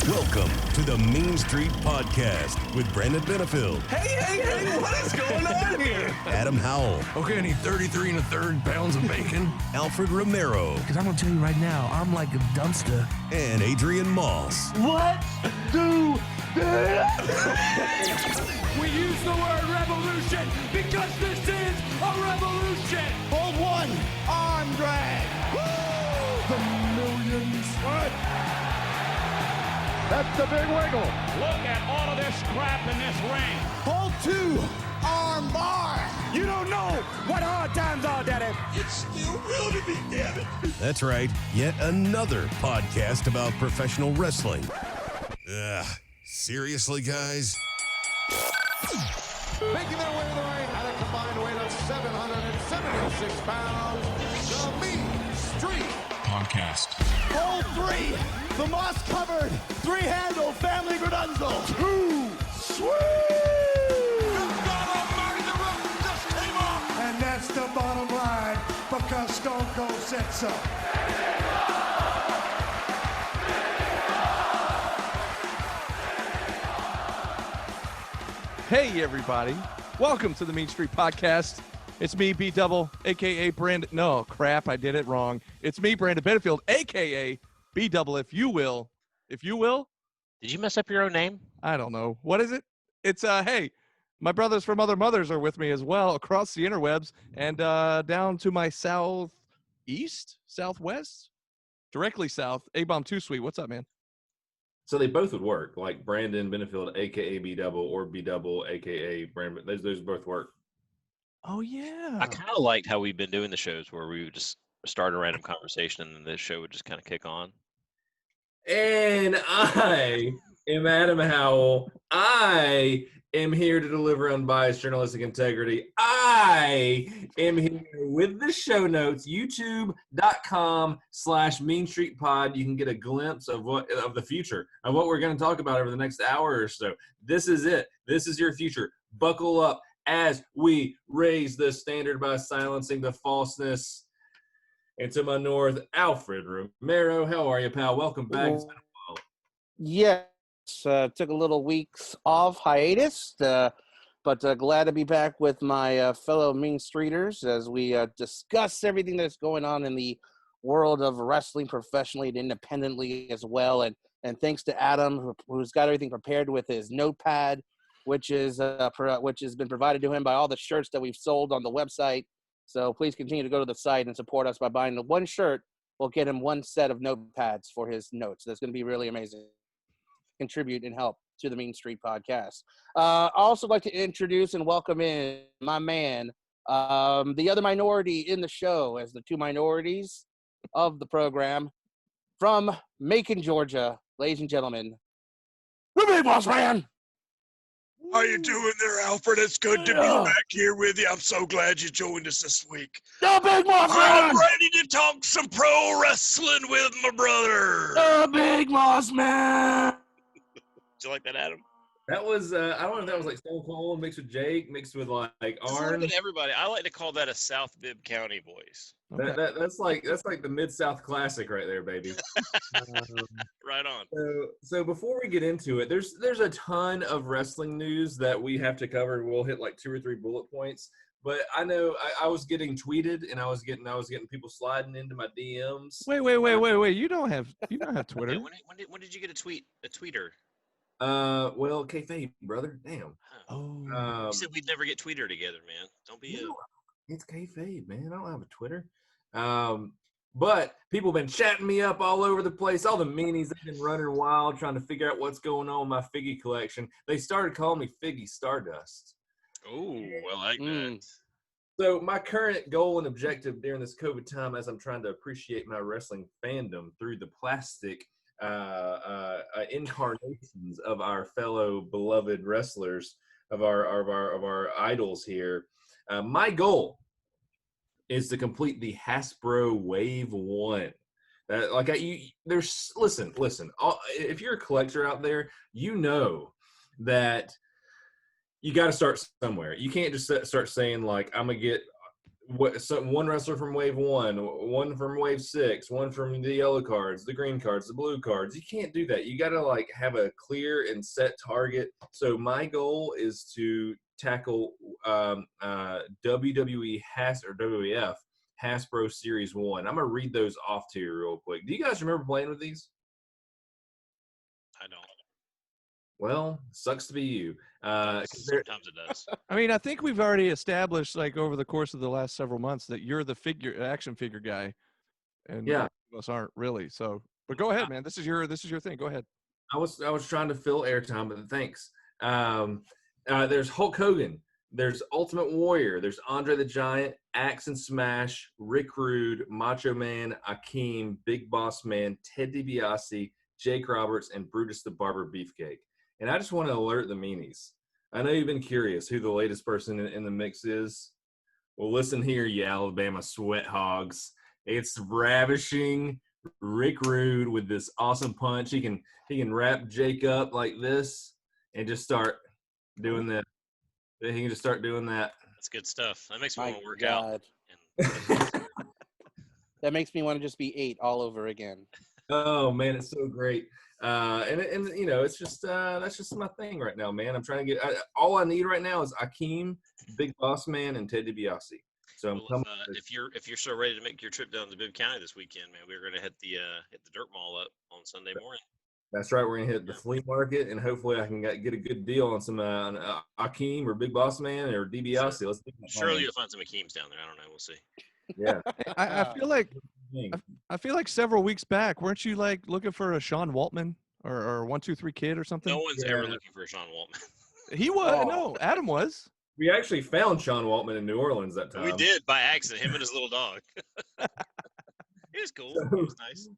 Welcome to the Mean Street Podcast with Brandon Benefield. Hey, what is going on here? Adam Howell. Okay, I need 33 1/3 pounds of bacon. Alfred Romero. Because I'm going to tell you right now, I'm like a dumpster. And Adrian Moss. Let's do this! We use the word revolution because this is a revolution. Hold one, arm drag. Woo! The millions. What? That's the big wiggle. Look at all of this crap in this ring. Hold two, arm bar. You don't know what hard times are, Daddy. It's still real to me, damn it. That's right, yet another podcast about professional wrestling. Seriously, guys? Making their way to the ring at a combined weight of 776 pounds, the Mean Street Podcast. Hold three, the moss-covered, three-handle family Gradunzel. Two, sweet! God almighty, the roof just came off. And that's the bottom line, because Stone Cold said so. Hey, everybody. Welcome to the Mean Street Podcast. It's me, B-Double, a.k.a. Brandon. No, crap, I did it wrong. It's me, Brandon Benefield, a.k.a. B-Double, if you will. If you will? Did you mess up your own name? I don't know. What is it? It's, hey, my brothers from other mothers are with me as well across the interwebs and down to my southeast, southwest, directly south, A-Bomb 2 Sweet. What's up, man? So they both would work, like Brandon Benefield, a.k.a. B-Double, or B-Double, a.k.a. Brandon. Those both work. Oh, yeah. I kind of liked how we've been doing the shows where we would just start a random conversation and then the show would just kind of kick on. And I am Adam Howell. I am here to deliver unbiased journalistic integrity. I am here with the show notes, youtube.com/Mean Street Pod. You can get a glimpse of the future, of what we're going to talk about over the next hour or so. This is it. This is your future. Buckle up as we raise the standard by silencing the falseness. And to my north, Alfred Romero. How are you, pal? Welcome back. It's been a while. Yes, took a little weeks off hiatus, but glad to be back with my fellow Mean Streeters as we discuss everything that's going on in the world of wrestling professionally and independently as well. And thanks to Adam, who's got everything prepared with his notepad, which has been provided to him by all the shirts that we've sold on the website. So please continue to go to the site and support us by buying the one shirt. We'll get him one set of notepads for his notes. That's going to be really amazing. Contribute and help to the Mean Street Podcast. I also like to introduce and welcome in my man, the other minority in the show, as the two minorities of the program, from Macon, Georgia, ladies and gentlemen, the Big Boss Man. How you doing there, Alfred? It's good to be back here with you. I'm so glad you joined us this week. The Big Boss Man! I'm ready to talk some pro wrestling with my brother. The Big Boss Man! Did you like that, Adam? That was, I don't know if that was like Stone Cold mixed with Jake, mixed with like It's a little Arn. bit everybody. I like to call that a South Bibb County voice. Okay. That's like the Mid-South Classic right there, baby. Right on. So before we get into it, there's a ton of wrestling news that we have to cover. We'll hit like 2 or 3 bullet points. But I know I was getting tweeted, and I was getting people sliding into my DMs. Wait. You don't have Twitter. Hey, when did you get a tweeter? Well, kayfabe, brother. Damn. Oh. You said we'd never get tweeter together, man. Don't be It's kayfabe, man. I don't have a Twitter. But people have been chatting me up all over the place. All the meanies have been running wild trying to figure out what's going on with my Figgy collection. They started calling me Figgy Stardust. Oh, I like that. So my current goal and objective during this COVID time, as I'm trying to appreciate my wrestling fandom through the plastic incarnations of our fellow beloved wrestlers, of our idols here, my goal is to complete the Hasbro Wave 1. Listen. If you're a collector out there, you know that you got to start somewhere. You can't just start saying like, I'm gonna get one wrestler from wave 1, one from wave 6, one from the yellow cards, the green cards, the blue cards. You can't do that. You got to like have a clear and set target. So my goal is to tackle WWE WWF Hasbro Series 1. I'm gonna read those off to you real quick. Do you guys remember playing with these? I don't. Well, sucks to be you. Sometimes it does. I mean, I think we've already established, like over the course of the last several months, that you're the action figure guy, and Yeah. most of us aren't really. So, but go ahead, man. This is your thing. Go ahead. I was trying to fill airtime, but thanks. There's Hulk Hogan. There's Ultimate Warrior. There's Andre the Giant, Axe and Smash, Rick Rude, Macho Man, Akeem, Big Boss Man, Ted DiBiase, Jake Roberts, and Brutus the Barber Beefcake. And I just want to alert the meanies. I know you've been curious who the latest person in the mix is. Well, listen here, you Alabama sweat hogs. It's ravishing Rick Rude with this awesome punch. He can wrap Jake up like this and just start doing that. He can just start doing that. That's good stuff. That makes me My want to work God. out. That makes me want to just be 8 all over again. Oh man, it's so great. And you know, it's just that's just my thing right now, man. I'm trying to get all I need right now is Akeem, Big Boss Man, and Ted DiBiase. So I'm coming. If you're so ready to make your trip down to Bibb County this weekend, man, we're gonna hit the dirt mall up on Sunday morning. That's right. We're gonna hit the flea market, and hopefully I can get a good deal on some Akeem or Big Boss Man or DiBiase. Let's surely you'll find some Akeems down there. I don't know. We'll see. Yeah. I feel like several weeks back, weren't you like looking for a Sean Waltman or 1-2-3 Kid or something? No one's ever looking for a Sean Waltman. He was. No, Adam was. We actually found Sean Waltman in New Orleans that time. We did by accident. Him and his little dog. It was cool. It was nice.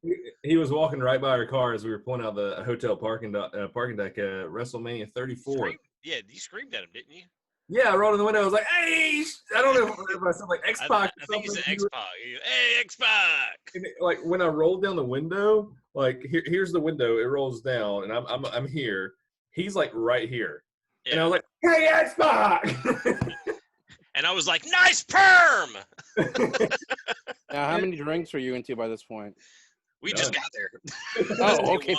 He was walking right by our car as we were pulling out the hotel parking deck WrestleMania 34. Yeah, you screamed at him, didn't you? Yeah, I rolled in the window. I was like, "Hey!" I don't know if I sound like X-Pac. I think he said X-Pac. Hey, X-Pac! Like when I rolled down the window, like here's the window. It rolls down, and I'm here. He's like right here, and I was like, "Hey, X-Pac!" And I was like, "Nice perm!" Now, how many drinks were you into by this point? We just got there. Oh, okay.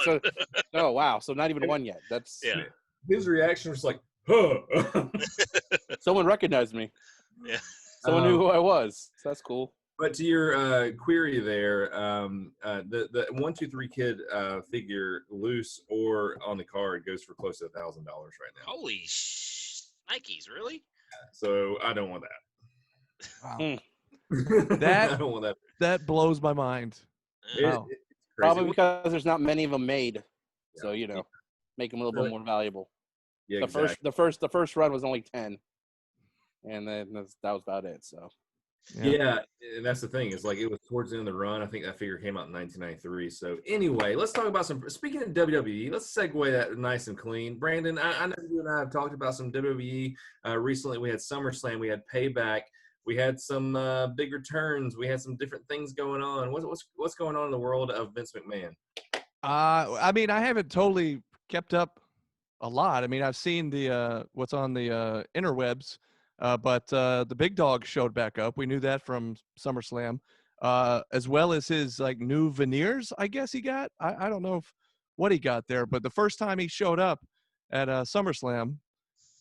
Oh, wow. So not even one yet. That's His reaction was like, "Huh." Someone recognized me. Yeah. Someone knew who I was. So that's cool. But to your query there, the 1-2-3 Kid figure, loose or on the card, goes for close to $1,000 right now. Holy Nikes, really? So I don't want that. Wow. I don't want that. That blows my mind. Wow. It's crazy. Probably because there's not many of them made. So, you know, make them a little bit more valuable. Yeah, The first run was only 10. And then that was about it. So yeah, and that's the thing. Is like it was towards the end of the run. I think that figure came out in 1993. So anyway, let's talk about some. Speaking of WWE, let's segue that nice and clean. Brandon, I know you and I have talked about some WWE recently. We had SummerSlam, we had Payback, we had some big returns, we had some different things going on. What's going on in the world of Vince McMahon? I mean, I haven't totally kept up a lot. I mean, I've seen the what's on the interwebs. But the big dog showed back up. We knew that from SummerSlam, as well as his like new veneers. I guess he got. I don't know what he got there, but the first time he showed up at SummerSlam,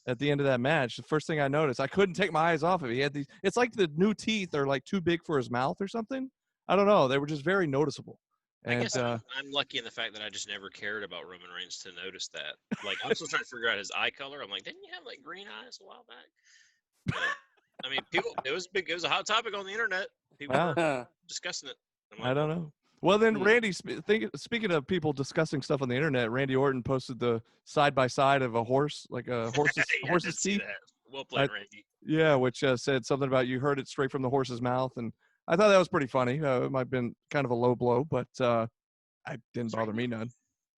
at the end of that match, the first thing I noticed, I couldn't take my eyes off of it. He had these. It's like the new teeth are like too big for his mouth or something. I don't know. They were just very noticeable. And, I guess I'm lucky in the fact that I just never cared about Roman Reigns to notice that. Like I'm still trying to figure out his eye color. I'm like, didn't you have like green eyes a while back? I mean, people. It was big. It was a hot topic on the internet. People were discussing it. I don't know. Well, then, Randy. Speaking of people discussing stuff on the internet, Randy Orton posted the side by side of a horse, like a horse's teeth. Well played, Randy. Yeah, which said something about you heard it straight from the horse's mouth, and I thought that was pretty funny. It might have been kind of a low blow, but it didn't bother me none.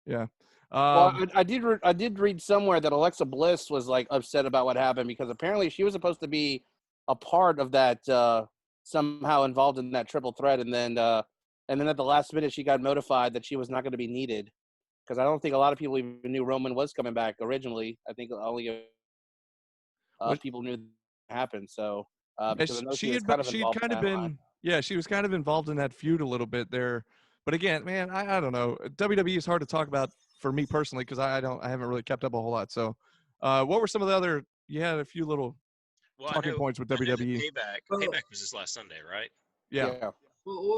Yeah. Well, I did read somewhere that Alexa Bliss was like upset about what happened because apparently she was supposed to be a part of that somehow involved in that triple threat, and then at the last minute she got notified that she was not going to be needed because I don't think a lot of people even knew Roman was coming back originally. I think only people knew it happened. So Because I know She had kind of she had involved kind in of that line. been she was kind of involved in that feud a little bit there. But again, man, I don't know. WWE is hard to talk about for me personally because I haven't really kept up a whole lot. So, what were some of the other? You had a few little talking points with I know that WWE. Payback was this last Sunday, right? Yeah. Well,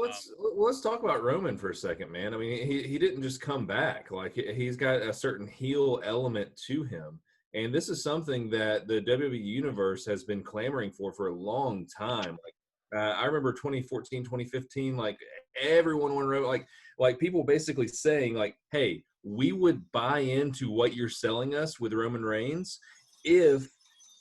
let's talk about Roman for a second, man. I mean, he didn't just come back. Like he's got a certain heel element to him, and this is something that the WWE universe has been clamoring for a long time. Like I remember 2014, 2015, like everyone wanted like people basically saying like, "Hey, we would buy into what you're selling us with Roman Reigns if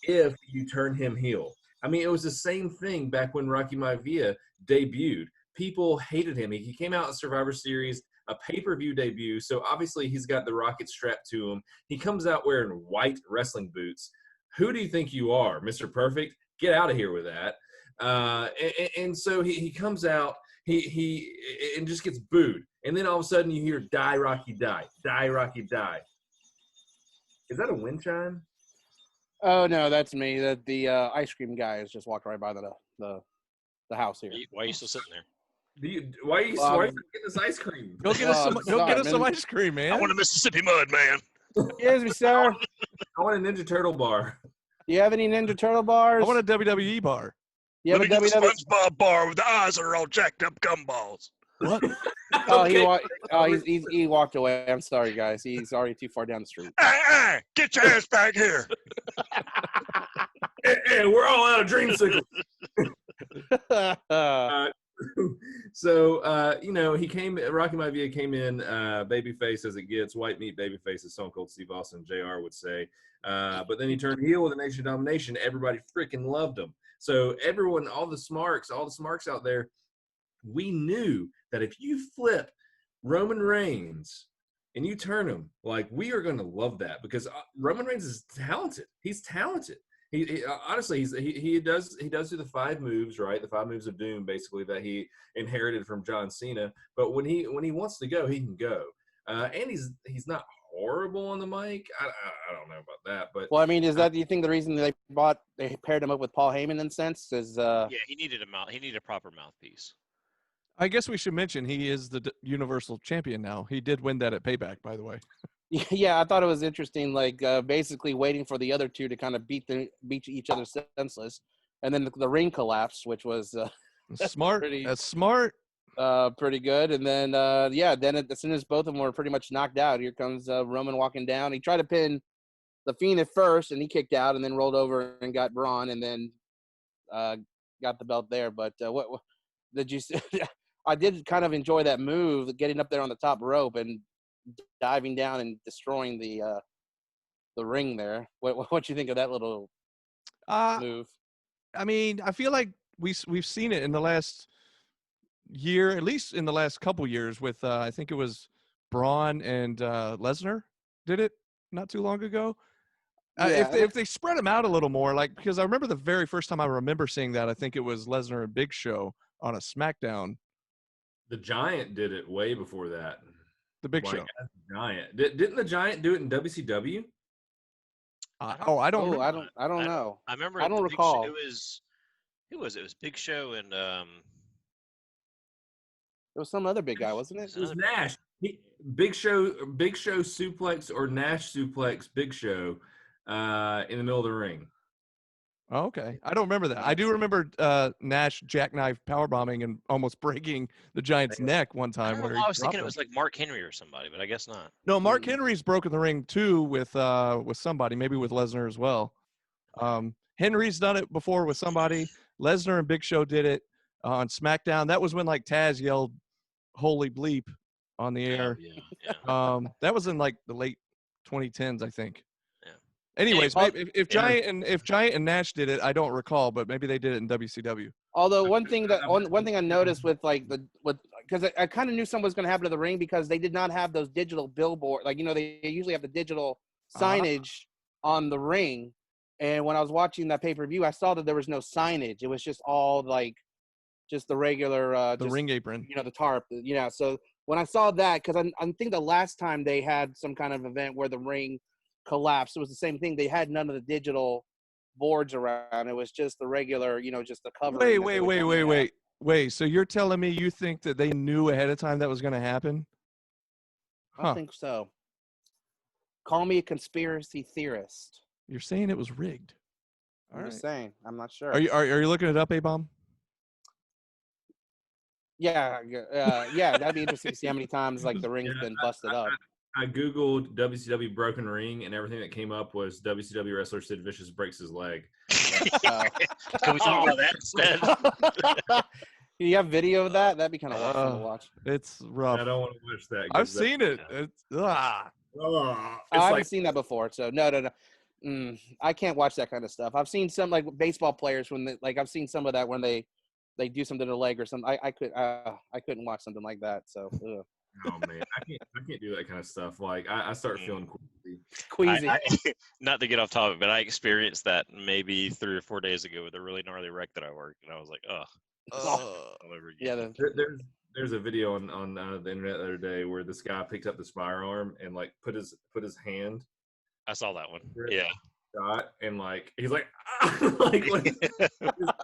you turn him heel." I mean, it was the same thing back when Rocky Maivia debuted. People hated him. He came out in Survivor Series, a pay-per-view debut, so obviously he's got the rocket strapped to him. He comes out wearing white wrestling boots. Who do you think you are, Mr. Perfect? Get out of here with that. And so he comes out, he and just gets booed. And then all of a sudden you hear, "Die, Rocky, die. Die, Rocky, die." Is that a wind chime? Oh no, that's me. The ice cream guy is just walking right by the house here. Why are you still sitting there? Why are you getting this ice cream? Go get us some ice cream, man. I want a Mississippi Mud, man. Excuse me, sir. I want a Ninja Turtle bar. Do you have any Ninja Turtle bars? I want a WWE bar. You have Let me a get the WWE? SpongeBob bar with the eyes that are all jacked up gumballs. What? Oh, Okay. he walked away. I'm sorry, guys. He's already too far down the street. Get your ass back here. Hey, we're all out of dreamsicles. So Rocky Maivia came in babyface as it gets, white meat babyface, as Stone Cold Steve Austin Jr. would say. But then he turned heel with a Nation of Domination. Everybody freaking loved him. So everyone, all the smarks out there, we knew that if you flip Roman Reigns and you turn him, like, we are going to love that because Roman Reigns is talented. He's talented. He honestly, he does do the 5 moves, right? The 5 moves of doom, basically, that he inherited from John Cena. But when he wants to go, he can go. And he's not horrible on the mic. I don't know about that, but well, I mean, is that, do you think the reason they paired him up with Paul Heyman in a sense is? Yeah, he needed a proper mouthpiece. I guess we should mention he is the Universal Champion now. He did win that at Payback, by the way. Yeah, I thought it was interesting, like basically waiting for the other two to kind of beat each other senseless, and then the ring collapsed, which was smart. That's smart. Pretty good. And then as soon as both of them were pretty much knocked out, here comes Roman walking down. He tried to pin the Fiend at first, and he kicked out, and then rolled over and got Braun, and then got the belt there. But what did you see? I did kind of enjoy that move, getting up there on the top rope and diving down and destroying the ring there. What you think of that little move? I mean, I feel like we've seen it in the last year, at least in the last couple years, with I think it was Braun and Lesnar did it not too long ago. If they spread them out a little more, like, because I remember the very first time I remember seeing that, I think it was Lesnar and Big Show on a SmackDown. The Giant did it way before that. The Big Show. Giant. Didn't the Giant do it in WCW? I don't know. I don't know. I remember. I don't recall. It was Big Show and It was some other big guy, wasn't it? It was Nash. Big Show suplex or Nash suplex Big Show in the middle of the ring. Oh, okay. I don't remember that. I do remember Nash jackknife powerbombing and almost breaking the Giant's neck one time. I was thinking it was like Mark Henry or somebody, but I guess not. No, Mark Henry's broken the ring too with somebody, maybe with Lesnar as well. Henry's done it before with somebody. Lesnar and Big Show did it on SmackDown. That was when like Taz yelled "Holy bleep" on the air. Yeah. That was in like the late 2010s, I think. Yeah. Anyways, if Giant and Nash did it, I don't recall, but maybe they did it in WCW. Although one thing I noticed with because I kind of knew something was going to happen to the ring because they did not have those digital billboard, like, they usually have the digital signage on the ring. And when I was watching that pay-per-view, I saw that there was no signage. It was just all like just the regular ring apron, the tarp, So when I saw that, because I think the last time they had some kind of event where the ring collapsed, it was the same thing. They had none of the digital boards around. It was just the regular, just the cover. Wait. So you're telling me you think that they knew ahead of time that was going to happen? I don't think so. Call me a conspiracy theorist. You're saying it was rigged. I'm just saying. I'm not sure. Are you looking it up, A-Bomb? Yeah. That'd be interesting to see how many times like the ring's been busted up. I googled WCW broken ring, and everything that came up was WCW wrestler Sid Vicious breaks his leg. Can we talk about that instead? Do you have video of that? That'd be kind of awesome to watch. It's rough. I don't want to watch that. I've seen it. I haven't seen that before, so no. I can't watch that kind of stuff. I've seen some like baseball players when I've seen some of that when they do something to the leg or something. I couldn't watch something like that. So. Ugh. Oh man, I can't do that kind of stuff. Like I start feeling queasy. Not to get off topic, but I experienced that maybe 3 or 4 days ago with a really gnarly wreck that I worked, and I was like, all over again. Yeah. There's a video on the internet the other day where this guy picked up this firearm and like put his hand. I saw that one. Yeah. Shot and like he's like like his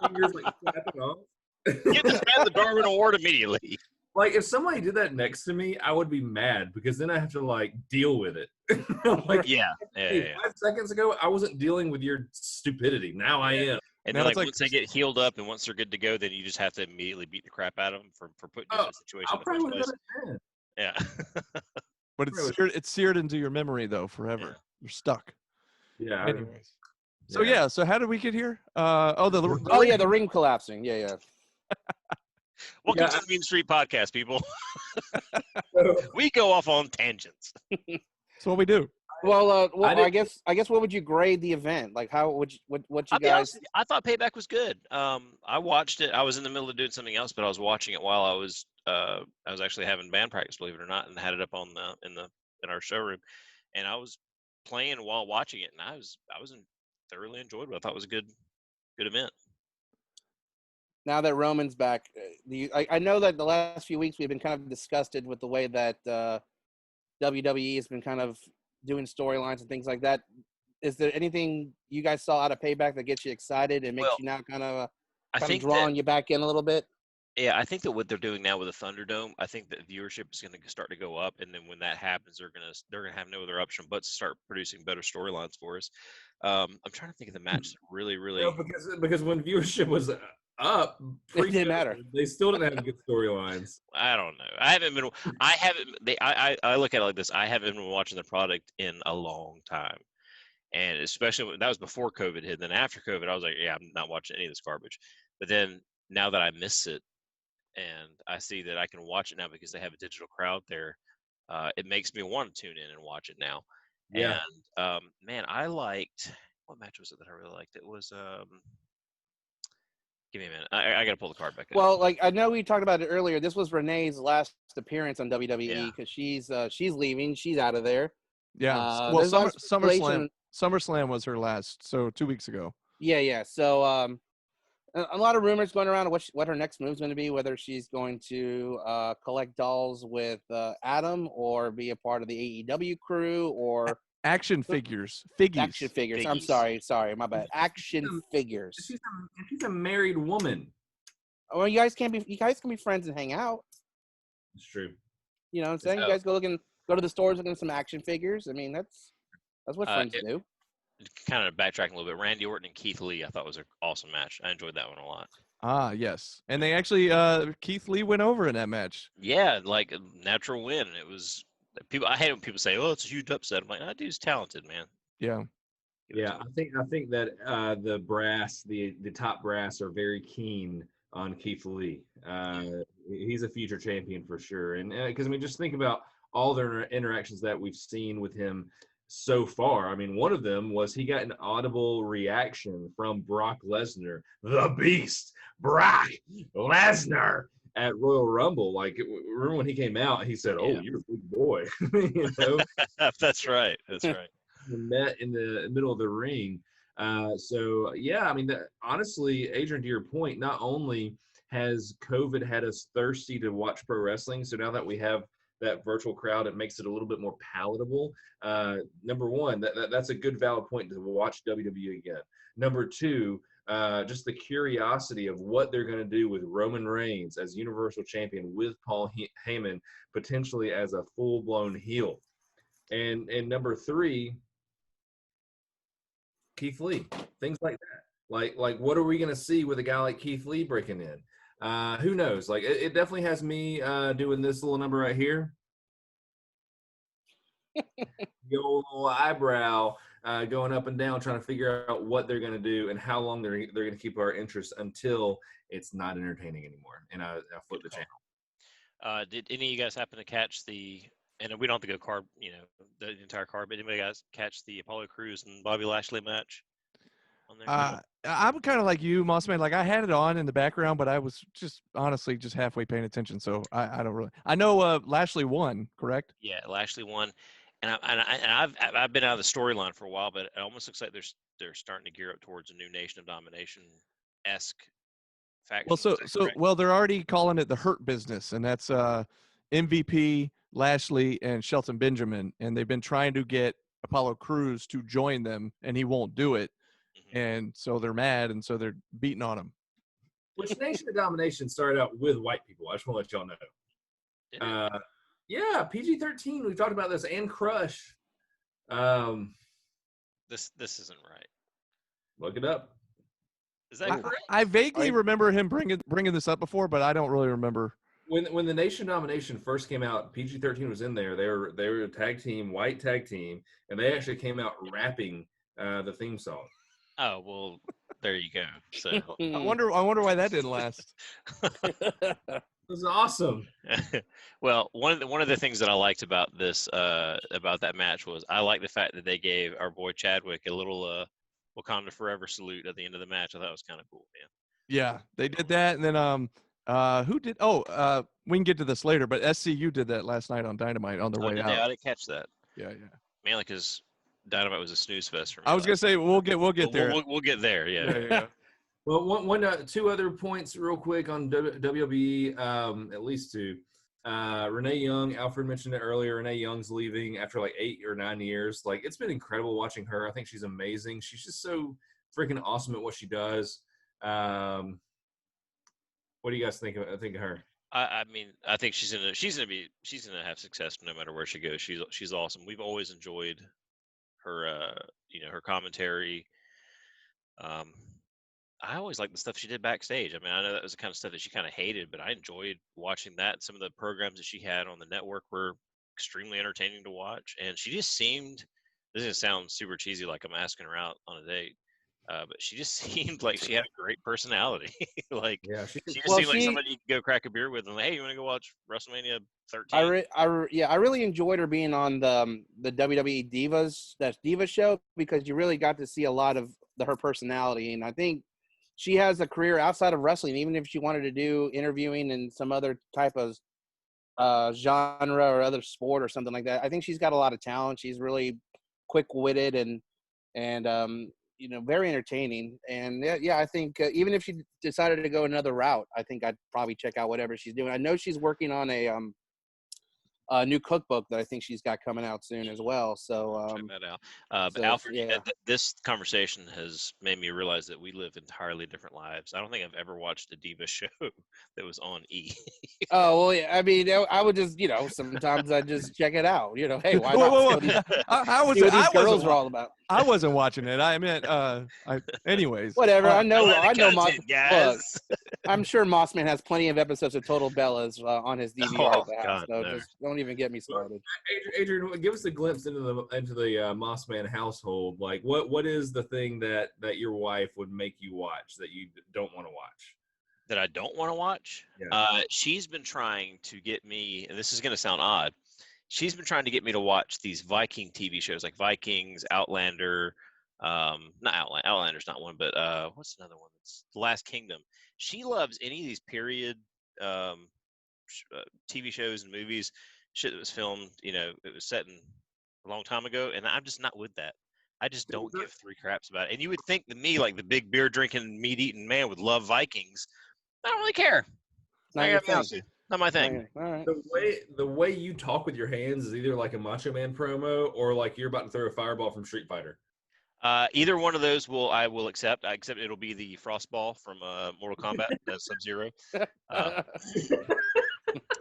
fingers like snapping off. Get this man the Darwin Award immediately. Like if somebody did that next to me, I would be mad because then I have to like deal with it. Like, yeah. 5 seconds ago, I wasn't dealing with your stupidity. Now I am. And then, like once they get healed up and once they're good to go, then you just have to immediately beat the crap out of them for putting you in a situation. I'll probably would have Yeah. But it's seared into your memory though forever. Yeah. You're stuck. Yeah. Anyways. So so how did we get here? The ring collapsing. Yeah. Welcome to the Mean Street Podcast, people. We go off on tangents. That's what we do. Well, I guess what would you grade the event? Like how would you what you guys? I thought Payback was good. I watched it. I was in the middle of doing something else, but I was watching it while I was actually having band practice, believe it or not, and had it up on in our showroom, and I was playing while watching it, and I was thoroughly enjoyed what I thought was a good event. Now that Roman's back, I know that the last few weeks we've been kind of disgusted with the way that WWE has been kind of doing storylines and things like that. Is there anything you guys saw out of Payback that gets you excited and makes you now kind of drawing you back in a little bit? Yeah, I think that what they're doing now with the Thunderdome, I think that viewership is going to start to go up, and then when that happens, they're going to have no other option but to start producing better storylines for us. I'm trying to think of the match that really. Because when viewership was up, it didn't matter. They still didn't have good storylines. I don't know. I look at it like this. I haven't been watching the product in a long time, and especially that was before COVID hit. Then after COVID, I was like, yeah, I'm not watching any of this garbage. But then now that I miss it, and I see that I can watch it now because they have a digital crowd there, it makes me want to tune in and watch it now. Yeah. And man, I liked what match was it that I really liked? It was give me a minute. I got to pull the card back up. Well, like I know we talked about it earlier. This was Renee's last appearance on WWE because she's leaving. She's out of there. Yeah. Well, SummerSlam was her last, so 2 weeks ago. Yeah. So a lot of rumors going around what her next move is going to be, whether she's going to collect dolls with Adam or be a part of the AEW crew or action figures. Action figures. I'm sorry, my bad. Action figures. She's a married woman. Well, you guys can be friends and hang out. It's true. You know what I'm saying? You guys go to the stores looking at some action figures. I mean, that's what friends do. Kind of backtracking a little bit, Randy Orton and Keith Lee, I thought was an awesome match. I enjoyed that one a lot. Ah, yes. And they actually, Keith Lee went over in that match. Yeah, like a natural win. It was people. I hate when people say, "Oh, it's a huge upset." I'm like, "That dude's talented, man." Yeah. Yeah, I think that the brass, the top brass, are very keen on Keith Lee. He's a future champion for sure, and because just think about all the interactions that we've seen with him so far. I mean, one of them was he got an audible reaction from Brock Lesnar, the Beast, Brock Lesnar, at Royal Rumble. Like, remember when he came out, he said, "Oh, you're a big boy." You know? That's right. We met in the middle of the ring. So yeah, I mean, honestly, Adrian, to your point, not only has COVID had us thirsty to watch pro wrestling, so now that we have that virtual crowd. It makes it a little bit more palatable. Number one, that's a good valid point to watch WWE again. Number two, just the curiosity of what they're going to do with Roman Reigns as Universal Champion with Paul Heyman potentially as a full-blown heel. And number three, Keith Lee, things like that. Like what are we going to see with a guy like Keith Lee breaking in? Who knows? Like it definitely has me doing this little number right here. The old little eyebrow going up and down, trying to figure out what they're going to do and how long they're going to keep our interest until it's not entertaining anymore. And I flip the channel. Did any of you guys happen to catch and we don't have to go card, the entire card, but anybody guys catch the Apollo Crews and Bobby Lashley match on there? I'm kind of like you, Mossman. Like I had it on in the background, but I was just honestly just halfway paying attention. So I don't really. I know Lashley won, correct? Yeah, Lashley won, and I've been out of the storyline for a while, but it almost looks like they're starting to gear up towards a new Nation of Domination-esque faction. Well, they're already calling it the Hurt Business, and that's MVP, Lashley, and Shelton Benjamin, and they've been trying to get Apollo Crews to join them, and he won't do it. And so they're mad, and so they're beating on him. Which Nation of Domination started out with white people. I just want to let y'all know. Yeah, PG-13. We've talked about this, and Crush. This isn't right. Look it up. Is that correct? I vaguely remember him bringing this up before, but I don't really remember. When the Nation of Domination first came out, PG-13 was in there. They were a tag team, white tag team, and they actually came out rapping the theme song. Oh, well, there you go. So I wonder why that didn't last. It was awesome. Well, one of the things that I liked about this about that match was I like the fact that they gave our boy Chadwick a little Wakanda Forever salute at the end of the match. I thought it was kind of cool, man. Yeah, they did that, and then who did? We can get to this later, but SCU did that last night on Dynamite on their way out. I didn't catch that. Yeah. Mainly because Dynamite was a snooze fest for me. I was gonna say we'll get there. We'll get there. Yeah. Well, two other points real quick on WWE, at least two. Renee Young, Alfred mentioned it earlier. Renee Young's leaving after like 8 or 9 years. Like it's been incredible watching her. I think she's amazing. She's just so freaking awesome at what she does. What do you guys think of her? I mean, I think she's gonna have success no matter where she goes. She's awesome. We've always enjoyed her, her commentary. I always liked the stuff she did backstage. I mean, I know that was the kind of stuff that she kind of hated, but I enjoyed watching that. Some of the programs that she had on the network were extremely entertaining to watch, and she just seemed. This is gonna sound super cheesy, like I'm asking her out on a date. But she just seemed like she had a great personality. She just seemed like somebody you could go crack a beer with and hey, you want to go watch WrestleMania 13? I really enjoyed her being on the WWE Diva show because you really got to see a lot of her personality, and I think she has a career outside of wrestling. Even if she wanted to do interviewing in some other type of genre or other sport or something like that, I think she's got a lot of talent. She's really quick-witted and very entertaining. And I think even if she decided to go another route, I think I'd probably check out whatever she's doing. I know she's working on a new cookbook that I think she's got coming out soon as well. So check that out. But Alfred, this conversation has made me realize that we live entirely different lives. I don't think I've ever watched a Diva show that was on E. Oh, well, yeah. I mean, I would just, sometimes I just check it out. Hey, why not? How was see what it? these girls are all about. I wasn't watching it. I meant, anyways. Whatever. I know, guys. Look, I'm sure Mossman has plenty of episodes of Total Bellas on his DVR at the house. So just don't even get me started. Adrian, give us a glimpse into the Mossman household. Like, what is the thing that your wife would make you watch that you don't want to watch? That I don't want to watch? Yeah. She's been trying to get me, and this is going to sound odd, she's been trying to get me to watch these Viking TV shows like Vikings, Outlander, not Outlander, Outlander's not one, but what's another one? It's The Last Kingdom. She loves any of these period TV shows and movies, shit that was filmed, it was set in a long time ago, and I'm just not with that. I just don't give three craps about it. And you would think that me, like the big beer drinking, meat eating man, would love Vikings. I don't really care. Not your thing. Not my thing. All right. The way you talk with your hands is either like a Macho Man promo or like you're about to throw a fireball from Street Fighter. Either one of those I will accept. I accept it'll be the Frostball from Mortal Kombat, Sub-Zero.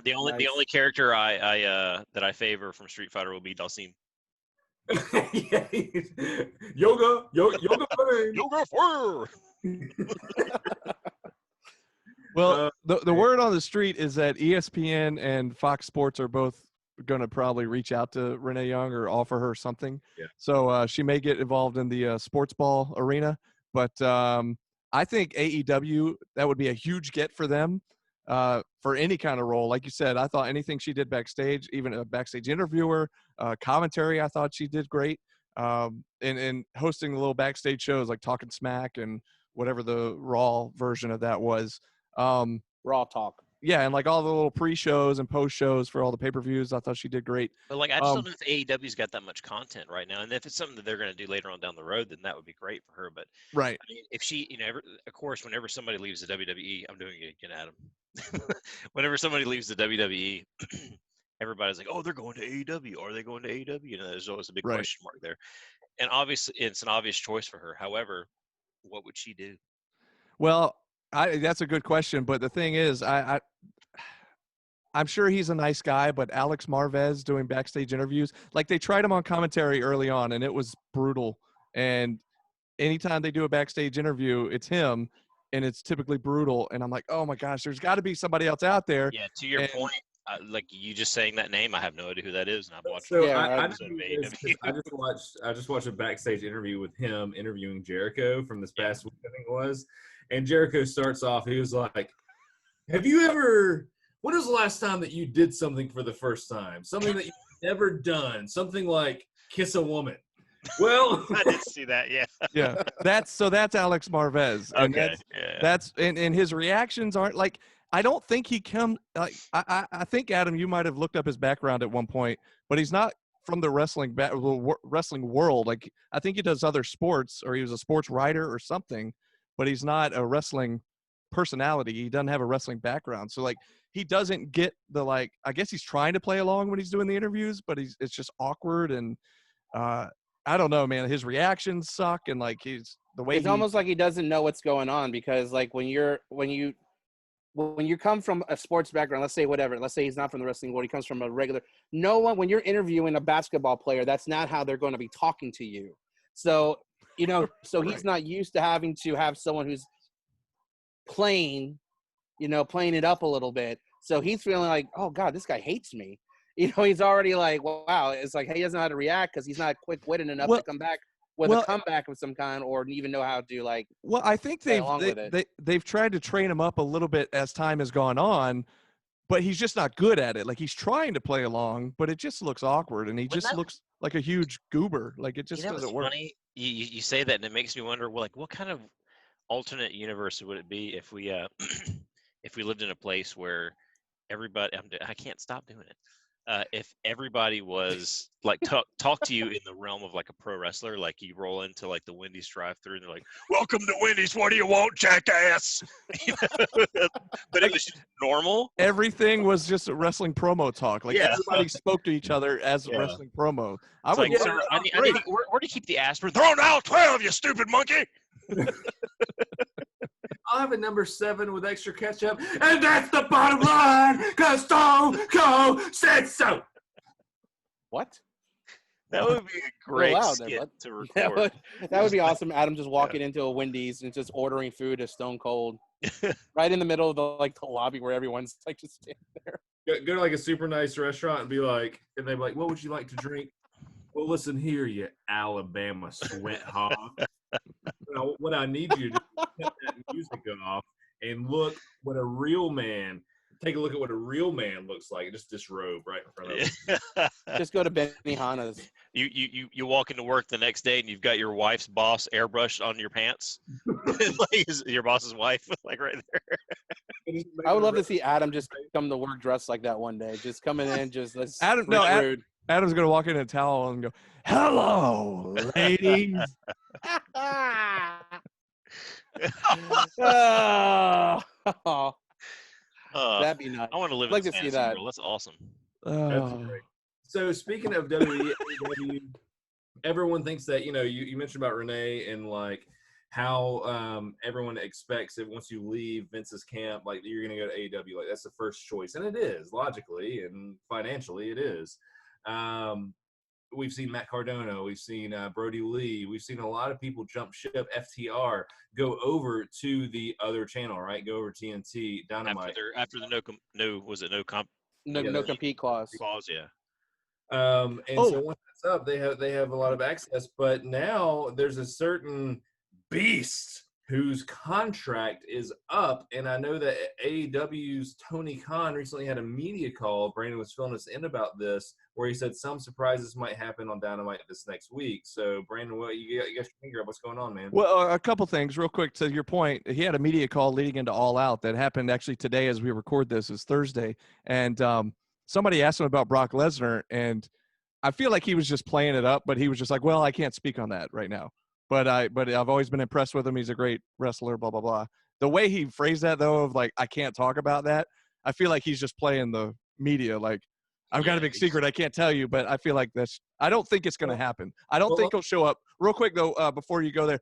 The only character that I favor from Street Fighter will be Dalsim. Yoga fire. Well, the word on the street is that ESPN and Fox Sports are both going to probably reach out to Renee Young or offer her something. Yeah. So she may get involved in the sports ball arena. But I think AEW, that would be a huge get for them for any kind of role. Like you said, I thought anything she did backstage, even a backstage interviewer, commentary, I thought she did great. And hosting the little backstage shows like Talking Smack and whatever the Raw version of that was. Raw Talk. Yeah, and like all the little pre-shows and post-shows for all the pay-per-views, I thought she did great. But like, I just don't know if AEW's got that much content right now, and if it's something that they're going to do later on down the road, then that would be great for her. But right, I mean, if she, of course, whenever somebody leaves the WWE, I'm doing it again, Adam. Whenever somebody leaves the WWE, everybody's like, "Oh, they're going to AEW. Are they going to AEW?" You know, there's always a big question mark there. And obviously, it's an obvious choice for her. However, what would she do? Well, that's a good question, but the thing is, I'm sure he's a nice guy, but Alex Marvez doing backstage interviews, like they tried him on commentary early on, and it was brutal. And anytime they do a backstage interview, it's him, and it's typically brutal. And I'm like, oh my gosh, there's got to be somebody else out there. Yeah, to your point, like you just saying that name, I have no idea who that is, and I've watched. So I just watched a backstage interview with him interviewing Jericho from this past week, I think it was. And Jericho starts off, he was like, "Have you ever? When was the last time that you did something for the first time? Something that you've never done? Something like kiss a woman?" Well, I did see that. Yeah. Yeah. That's Alex Marvez. And okay. That's and his reactions aren't like. I don't think he like. I think Adam, you might have looked up his background at one point, but he's not from the wrestling world. Like I think he does other sports, or he was a sports writer or something, but he's not a wrestling personality. He doesn't have a wrestling background, so like he doesn't get the like. I guess he's trying to play along when he's doing the interviews, but it's just awkward and I don't know, man. His reactions suck, and like it's almost like he doesn't know what's going on, because like when you come from a sports background, let's say he's not from the wrestling world, he comes from a regular, when you're interviewing a basketball player, that's not how they're going to be talking to you. So, he's not used to having to have someone who's playing it up a little bit. So he's feeling like, oh God, this guy hates me. He's already like, wow. It's like, he doesn't know how to react because he's not quick-witted enough to come back with a comeback of some kind, or even know how to like. Well, I think they've tried to train him up a little bit as time has gone on, but he's just not good at it. Like he's trying to play along, but it just looks awkward, and he just looks like a huge goober. Like it just doesn't work. Funny? You say that, and it makes me wonder. Well, like what kind of alternate universe would it be if we if we lived in a place where everybody? I can't stop doing it. If everybody was like talk to you in the realm of like a pro wrestler, like you roll into like the Wendy's drive-through and they're like, "Welcome to Wendy's. What do you want, jackass?" But it was just normal. Everything was just a wrestling promo talk. Like everybody spoke to each other as a wrestling promo. I would. Like, sir, I need where to keep the aspirin? Throw down 12, you stupid monkey. I'll have a number 7 with extra ketchup, and that's the bottom line, because Stone Cold said so. What? That would be a great skit to record. That would be awesome. Adam just walking into a Wendy's and just ordering food as Stone Cold, right in the middle of the lobby where everyone's like just standing there. Go to like a super nice restaurant and be like, and they're like, "What would you like to drink?" "Well, listen here, you Alabama sweat hog. What I need you to do is cut that music off and look what a real man. Take a look at what a real man looks like. Just disrobe right in front of him." Just go to Benihana's. You walk into work the next day and you've got your wife's boss airbrushed on your pants, like your boss's wife, like right there. I would love to see Adam just come to work dressed like that one day. Just coming in, just Adam's gonna walk in a towel and go, "Hello, ladies." That'd be nice. I want to live I'd like in to a see fantasy that. world. That's awesome. That's great. So speaking of WWE, AEW, everyone thinks that, you mentioned about Renee and like how everyone expects that once you leave Vince's camp, like you're going to go to AEW. Like that's the first choice. And it is, logically and financially, it is. We've seen Matt Cardona. We've seen Brody Lee. We've seen a lot of people jump ship. FTR go over to the other channel, right? Go over TNT Dynamite. After the no compete clause. Yeah. So once that's up, they have a lot of access. But now there's a certain beast whose contract is up, and I know that AEW's Tony Khan recently had a media call. Brandon was filling us in about this, where he said some surprises might happen on Dynamite this next week. So, Brandon, what you got your finger up? What's going on, man? Well, a couple things real quick to your point. He had a media call leading into All Out that happened actually today as we record this. Is Thursday, and somebody asked him about Brock Lesnar, and I feel like he was just playing it up, but he was just like, "Well, I can't speak on that right now." But I've always been impressed with him. He's a great wrestler, blah, blah, blah. The way he phrased that, though, of like, I can't talk about that, I feel like he's just playing the media. Like, I've got a big secret I can't tell you, but I feel like I don't think it's going to happen. I don't think he'll show up. Real quick, though, before you go there,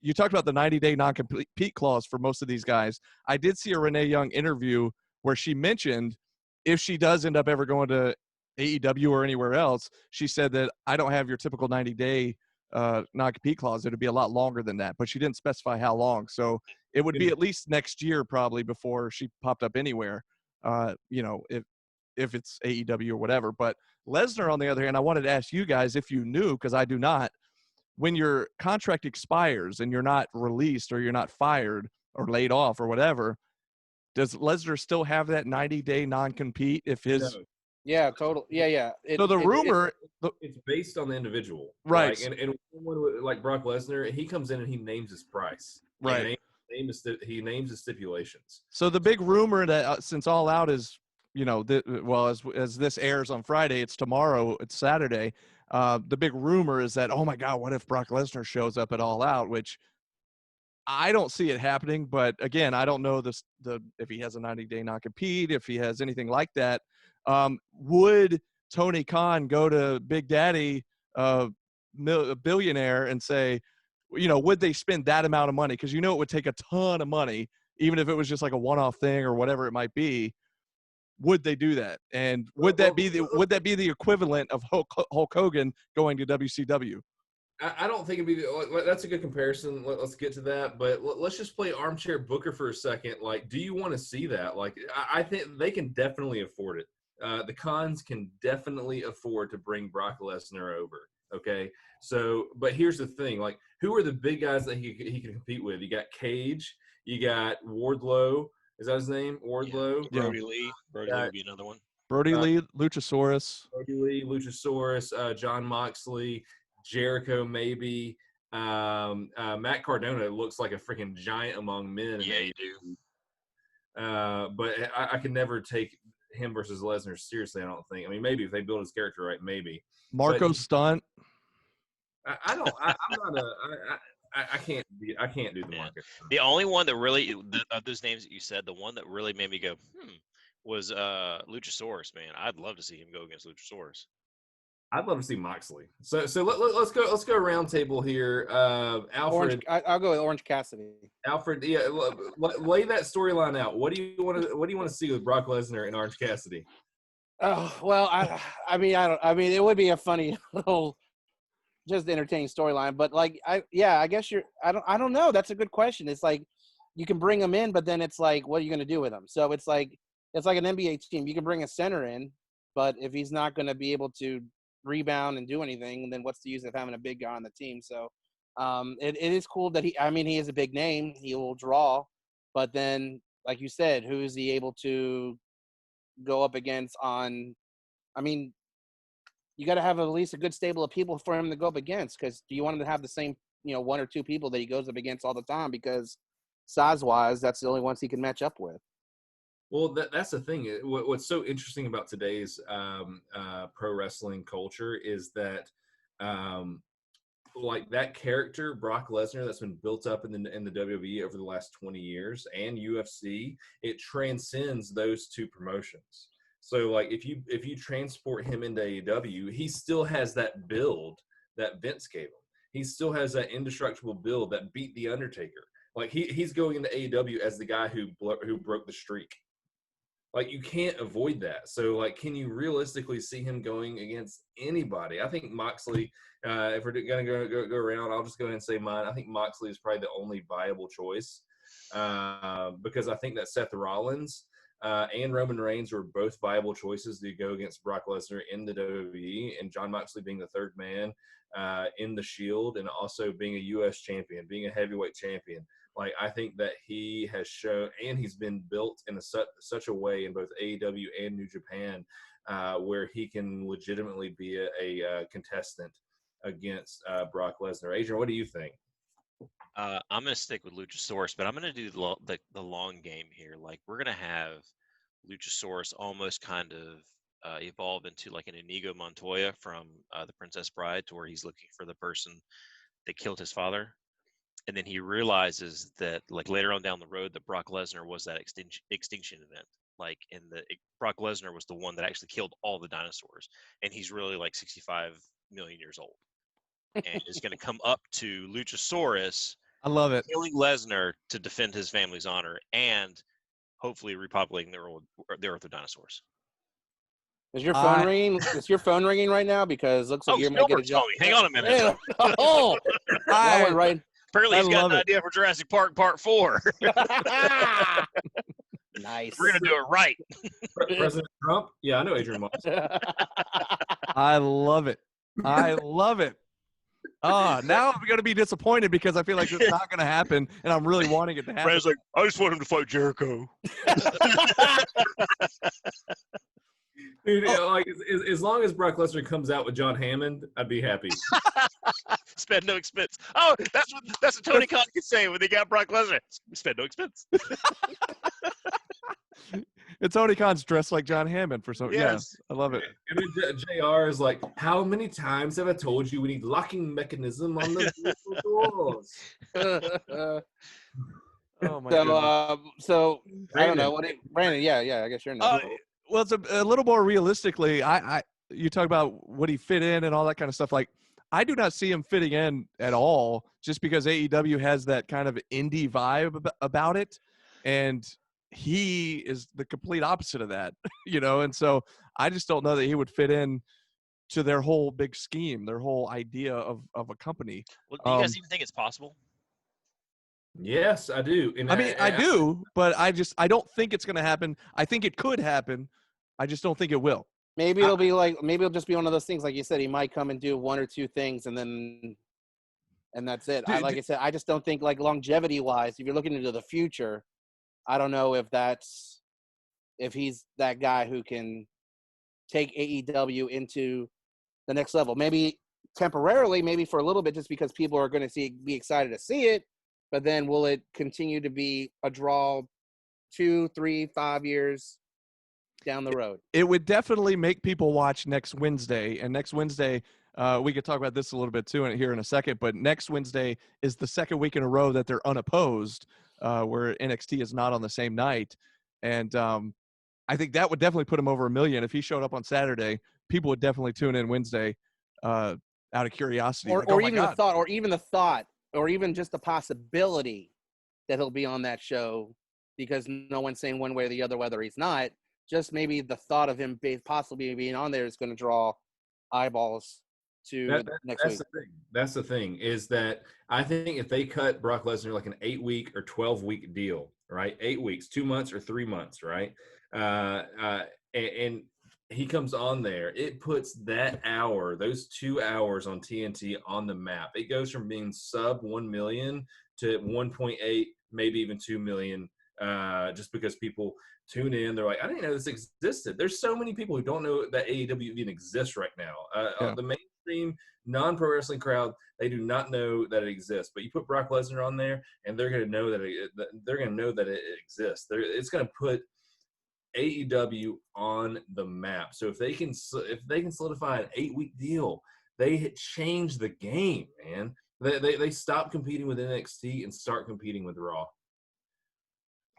you talked about the 90-day non-compete clause for most of these guys. I did see a Renee Young interview where she mentioned if she does end up ever going to AEW or anywhere else, she said that I don't have your typical 90-day non-compete clause. It'd be a lot longer than that, but she didn't specify how long. So it would be at least next year probably before she popped up anywhere, if it's AEW or whatever. But Lesnar, on the other hand, I wanted to ask you guys if you knew, because I do not, when your contract expires and you're not released or you're not fired or laid off or whatever, does Lesnar still have that 90-day non-compete if his – Yeah, total. Yeah. So the rumor it's based on the individual, right? And someone like Brock Lesnar, he comes in and he names his price, right? He names the stipulations. So the big rumor that since All Out is, as this airs on Friday, it's tomorrow, it's Saturday. The big rumor is that, oh my God, what if Brock Lesnar shows up at All Out? Which I don't see it happening, but again, I don't know if he has a 90-day non-compete, if he has anything like that. Would Tony Khan go to Big Daddy, a billionaire, and say, would they spend that amount of money? Because it would take a ton of money, even if it was just like a one-off thing or whatever it might be. Would they do that? And would that be the equivalent of Hulk Hogan going to WCW? I don't think it'd be. That's a good comparison. Let's get to that, but let's just play armchair Booker for a second. Like, do you want to see that? Like, I think they can definitely afford it. The Khans can definitely afford to bring Brock Lesnar over. Okay, so but here's the thing: like, who are the big guys that he can compete with? You got Cage, you got Wardlow. Is that his name? Wardlow. Yeah. Brody Lee. Brody Lee would be another one. Brody Lee, Luchasaurus. Brody Lee, Luchasaurus, John Moxley, Jericho, maybe. Matt Cardona looks like a freaking giant among men. Yeah, you do. But I can never take him versus Lesnar seriously. I don't think. I mean, maybe if they build his character right, maybe. Marco Stunt. I'm not I can't do the market. The only one that really of those names that you said, the one that really made me go was Luchasaurus. Man, I'd love to see him go against Luchasaurus. I'd love to see Moxley. So let's go round table here. Alfred, I'll go with Orange Cassidy. Alfred, yeah, lay that storyline out. What do you want to see with Brock Lesnar and Orange Cassidy? Oh well, I mean, it would be a funny little, just entertaining storyline. But like, I guess I don't know. That's a good question. It's like you can bring them in, but then it's like, what are you going to do with them? So it's like an NBA team. You can bring a center in, but if he's not going to be able to rebound and do anything, then what's the use of having a big guy on the team? So it is cool that he is a big name. He will draw, but then, like you said, who is he able to go up against on? I mean, you got to have at least a good stable of people for him to go up against, because do you want him to have the same, one or two people that he goes up against all the time? Because size-wise, that's the only ones he can match up with. Well, that's the thing. What's so interesting about today's pro wrestling culture is that like that character, Brock Lesnar, that's been built up in the WWE over the last 20 years and UFC, it transcends those two promotions. So like if you transport him into AEW, he still has that build that Vince gave him. He still has that indestructible build that beat The Undertaker. Like he's going into AEW as the guy who broke the streak. Like you can't avoid that. So like, can you realistically see him going against anybody? I think Moxley. If we're gonna go around, I'll just go ahead and say mine. I think Moxley is probably the only viable choice because I think that Seth Rollins and Roman Reigns were both viable choices to go against Brock Lesnar in the WWE, and John Moxley being the third man in the Shield, and also being a U.S. champion, being a heavyweight champion. Like, I think that he has shown, and he's been built in such a way in both AEW and New Japan where he can legitimately be a contestant against Brock Lesnar. Adrian, what do you think? I'm going to stick with Luchasaurus, but I'm going to do the long game here. Like, we're going to have Luchasaurus almost kind of evolve into like an Inigo Montoya from The Princess Bride, to where he's looking for the person that killed his father. And then he realizes that, like, later on down the road, that Brock Lesnar was that extinction event. Like, Brock Lesnar was the one that actually killed all the dinosaurs. And he's really like 65 million years old. And is going to come up to Luchasaurus. I love it. Killing Lesnar to defend his family's honor and hopefully repopulating the earth with dinosaurs. Is your phone ringing? Is your phone ringing right now? Because it looks like you're making a jump. Hang on a minute. Oh, that went right. Apparently he's got an idea for Jurassic Park Part 4. Nice. We're going to do it right. President Trump? Yeah, I know Adrian Moss. I love it. I love it. Now I'm going to be disappointed because I feel like it's not going to happen, and I'm really wanting it to happen. Brad's like, I just want him to fight Jericho. Dude, like as long as Brock Lesnar comes out with John Hammond, I'd be happy. Spend no expense. Oh, that's what Tony Khan could say when they got Brock Lesnar. Spend no expense. And Tony Khan's dressed like John Hammond for some. Yes. Yeah, I love it. And then JR is like, how many times have I told you we need locking mechanism on the doors? Oh my God. So I don't know Brandon. Yeah. I guess you're not. Well, it's a little more realistically. You talk about would he fit in and all that kind of stuff. Like, I do not see him fitting in at all, just because AEW has that kind of indie vibe about it, and he is the complete opposite of that, And so I just don't know that he would fit in to their whole big scheme, their whole idea of a company. Well, do you guys even think it's possible? Yes, I do. And I do, but I don't think it's going to happen. I think it could happen. I just don't think it will. Maybe it'll just be one of those things, like you said. He might come and do one or two things, and that's it. Like I said, I just don't think, like, longevity-wise, if you're looking into the future, I don't know if he's that guy who can take AEW into the next level. Maybe temporarily, maybe for a little bit, just because people are going to be excited to see it. But then will it continue to be a draw 2, 3, 5 years down the road? It would definitely make people watch next Wednesday. And next Wednesday, we could talk about this a little bit too here in a second. But next Wednesday is the second week in a row that they're unopposed, where NXT is not on the same night. And I think that would definitely put him over 1 million. If he showed up on Saturday, people would definitely tune in Wednesday out of curiosity. Or even just the possibility that he'll be on that show, because no one's saying one way or the other whether he's not. Just maybe the thought of him possibly being on there is going to draw eyeballs to next week. That's the thing, is that I think if they cut Brock Lesnar like an 8-week or 12-week deal, right? 8 weeks, 2 months or 3 months, right? And he comes on there, it puts those 2 hours on TNT on the map. It goes from being sub 1 million to 1.8, maybe even 2 million, just because people tune in. They're like, I didn't know this existed. There's so many people who don't know that AEW even exists right now. The mainstream non-pro wrestling crowd, they do not know that it exists. But you put Brock Lesnar on there, and they're going to know that it exists. It's going to put AEW on the map. So if they can solidify an 8-week deal, they had changed the game, man. They stopped competing with NXT and start competing with Raw.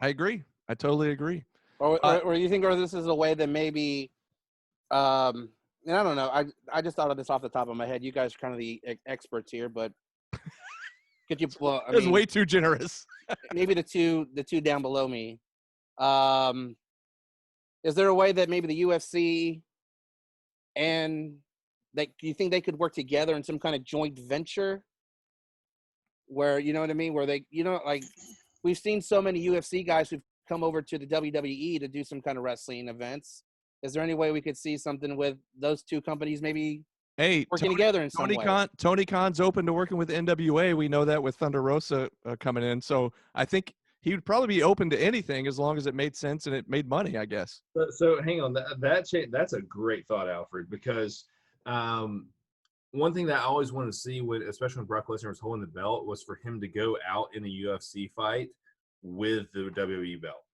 I agree. I totally agree. Or you think, or this is a way that maybe, and I don't know. I just thought of this off the top of my head. You guys are kind of the experts here, but could you? Well, I It was mean, way too generous. maybe the two down below me. Is there a way that maybe the UFC and do you think they could work together in some kind of joint venture? Where, you know what I mean? Where they, like we've seen so many UFC guys who've come over to the WWE to do some kind of wrestling events. Is there any way we could see something with those two companies maybe working together in some way? Tony Khan's open to working with NWA. We know that with Thunder Rosa coming in. So I think he would probably be open to anything as long as it made sense and it made money, I guess. So hang on, that's a great thought, Alfred, because one thing that I always wanted to see, especially when Brock Lesnar was holding the belt, was for him to go out in a UFC fight with the WWE belt.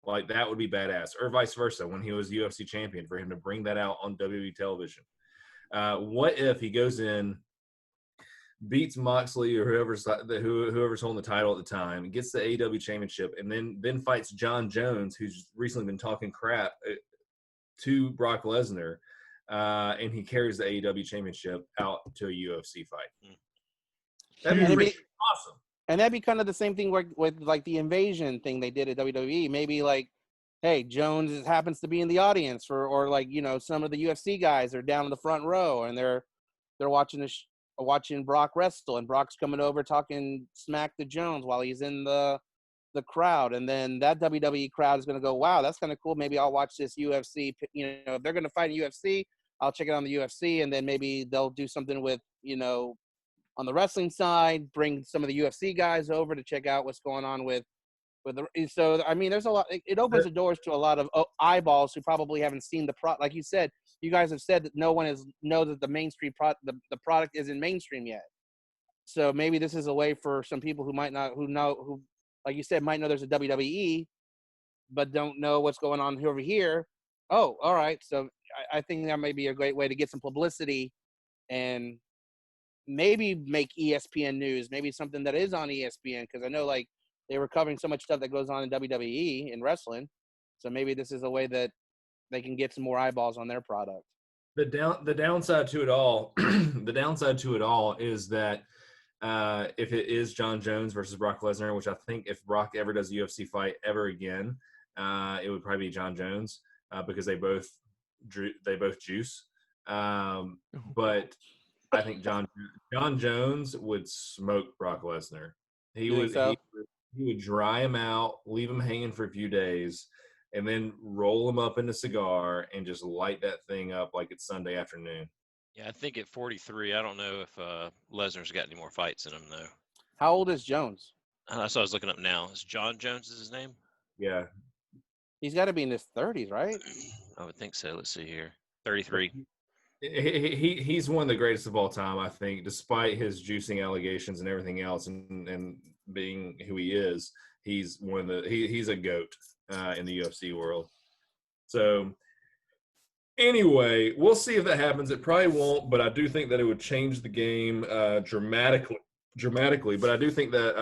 Like, that would be badass. Or vice versa, when he was UFC champion, for him to bring that out on WWE television. What if he goes in, beats Moxley or whoever's holding the title at the time, gets the AEW championship, and then fights John Jones, who's recently been talking crap to Brock Lesnar, and he carries the AEW championship out to a UFC fight. That'd be awesome. And that'd be kind of the same thing with like the invasion thing they did at WWE. Maybe like, hey, Jones happens to be in the audience, or like, some of the UFC guys are down in the front row and they're watching Brock wrestle, and Brock's coming over talking smack to Jones while he's in the crowd, and then that WWE crowd is going to go, wow, that's kind of cool. Maybe I'll watch this UFC. If they're going to fight in UFC, I'll check it on the UFC, and then maybe they'll do something with, on the wrestling side, bring some of the UFC guys over to check out what's going on with the. So I mean, there's a lot. It opens the doors to a lot of eyeballs who probably haven't seen the product. Like you said, you guys have said that no one knows that the mainstream the product isn't mainstream yet. So maybe this is a way for some people who might not, who like you said, might know there's a WWE, but don't know what's going on over here. Oh, all right. So I think that may be a great way to get some publicity and maybe make ESPN news, maybe something that is on ESPN, because I know like they were covering so much stuff that goes on in WWE in wrestling. So maybe this is a way that they can get some more eyeballs on their product. The downside to it all, is that if it is John Jones versus Brock Lesnar, which I think if Brock ever does a UFC fight ever again, it would probably be John Jones because they both juice. But I think John Jones would smoke Brock Lesnar. He would dry him out, leave him hanging for a few days, and then roll him up in a cigar and just light that thing up like it's Sunday afternoon. Yeah, I think at 43, I don't know if Lesnar's got any more fights in him, though. How old is Jones? That's what I was looking up now. Is John Jones his name? Yeah. He's got to be in his 30s, right? I would think so. Let's see here. 33. He's one of the greatest of all time, I think, despite his juicing allegations and everything else, and being who he is. He's he's a goat in the UFC world. So anyway, we'll see if that happens. It probably won't, but I do think that it would change the game dramatically. But I do think that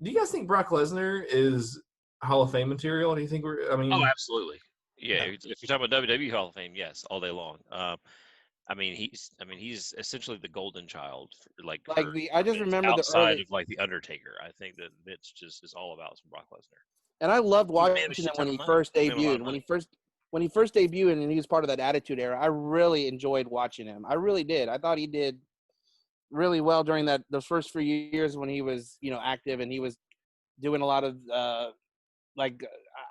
do you guys think Brock Lesnar is Hall of Fame material? Do you think Oh, absolutely. Yeah, if you're talking about WWE Hall of Fame, yes, all day long. He's essentially the golden child. I just remember outside of like the Undertaker. I think that it's just is all about Brock Lesnar. And I loved watching him when he first debuted. When he first debuted and he was part of that Attitude Era, I really enjoyed watching him. I really did. I thought he did really well during those first few years when he was, active and he was doing a lot of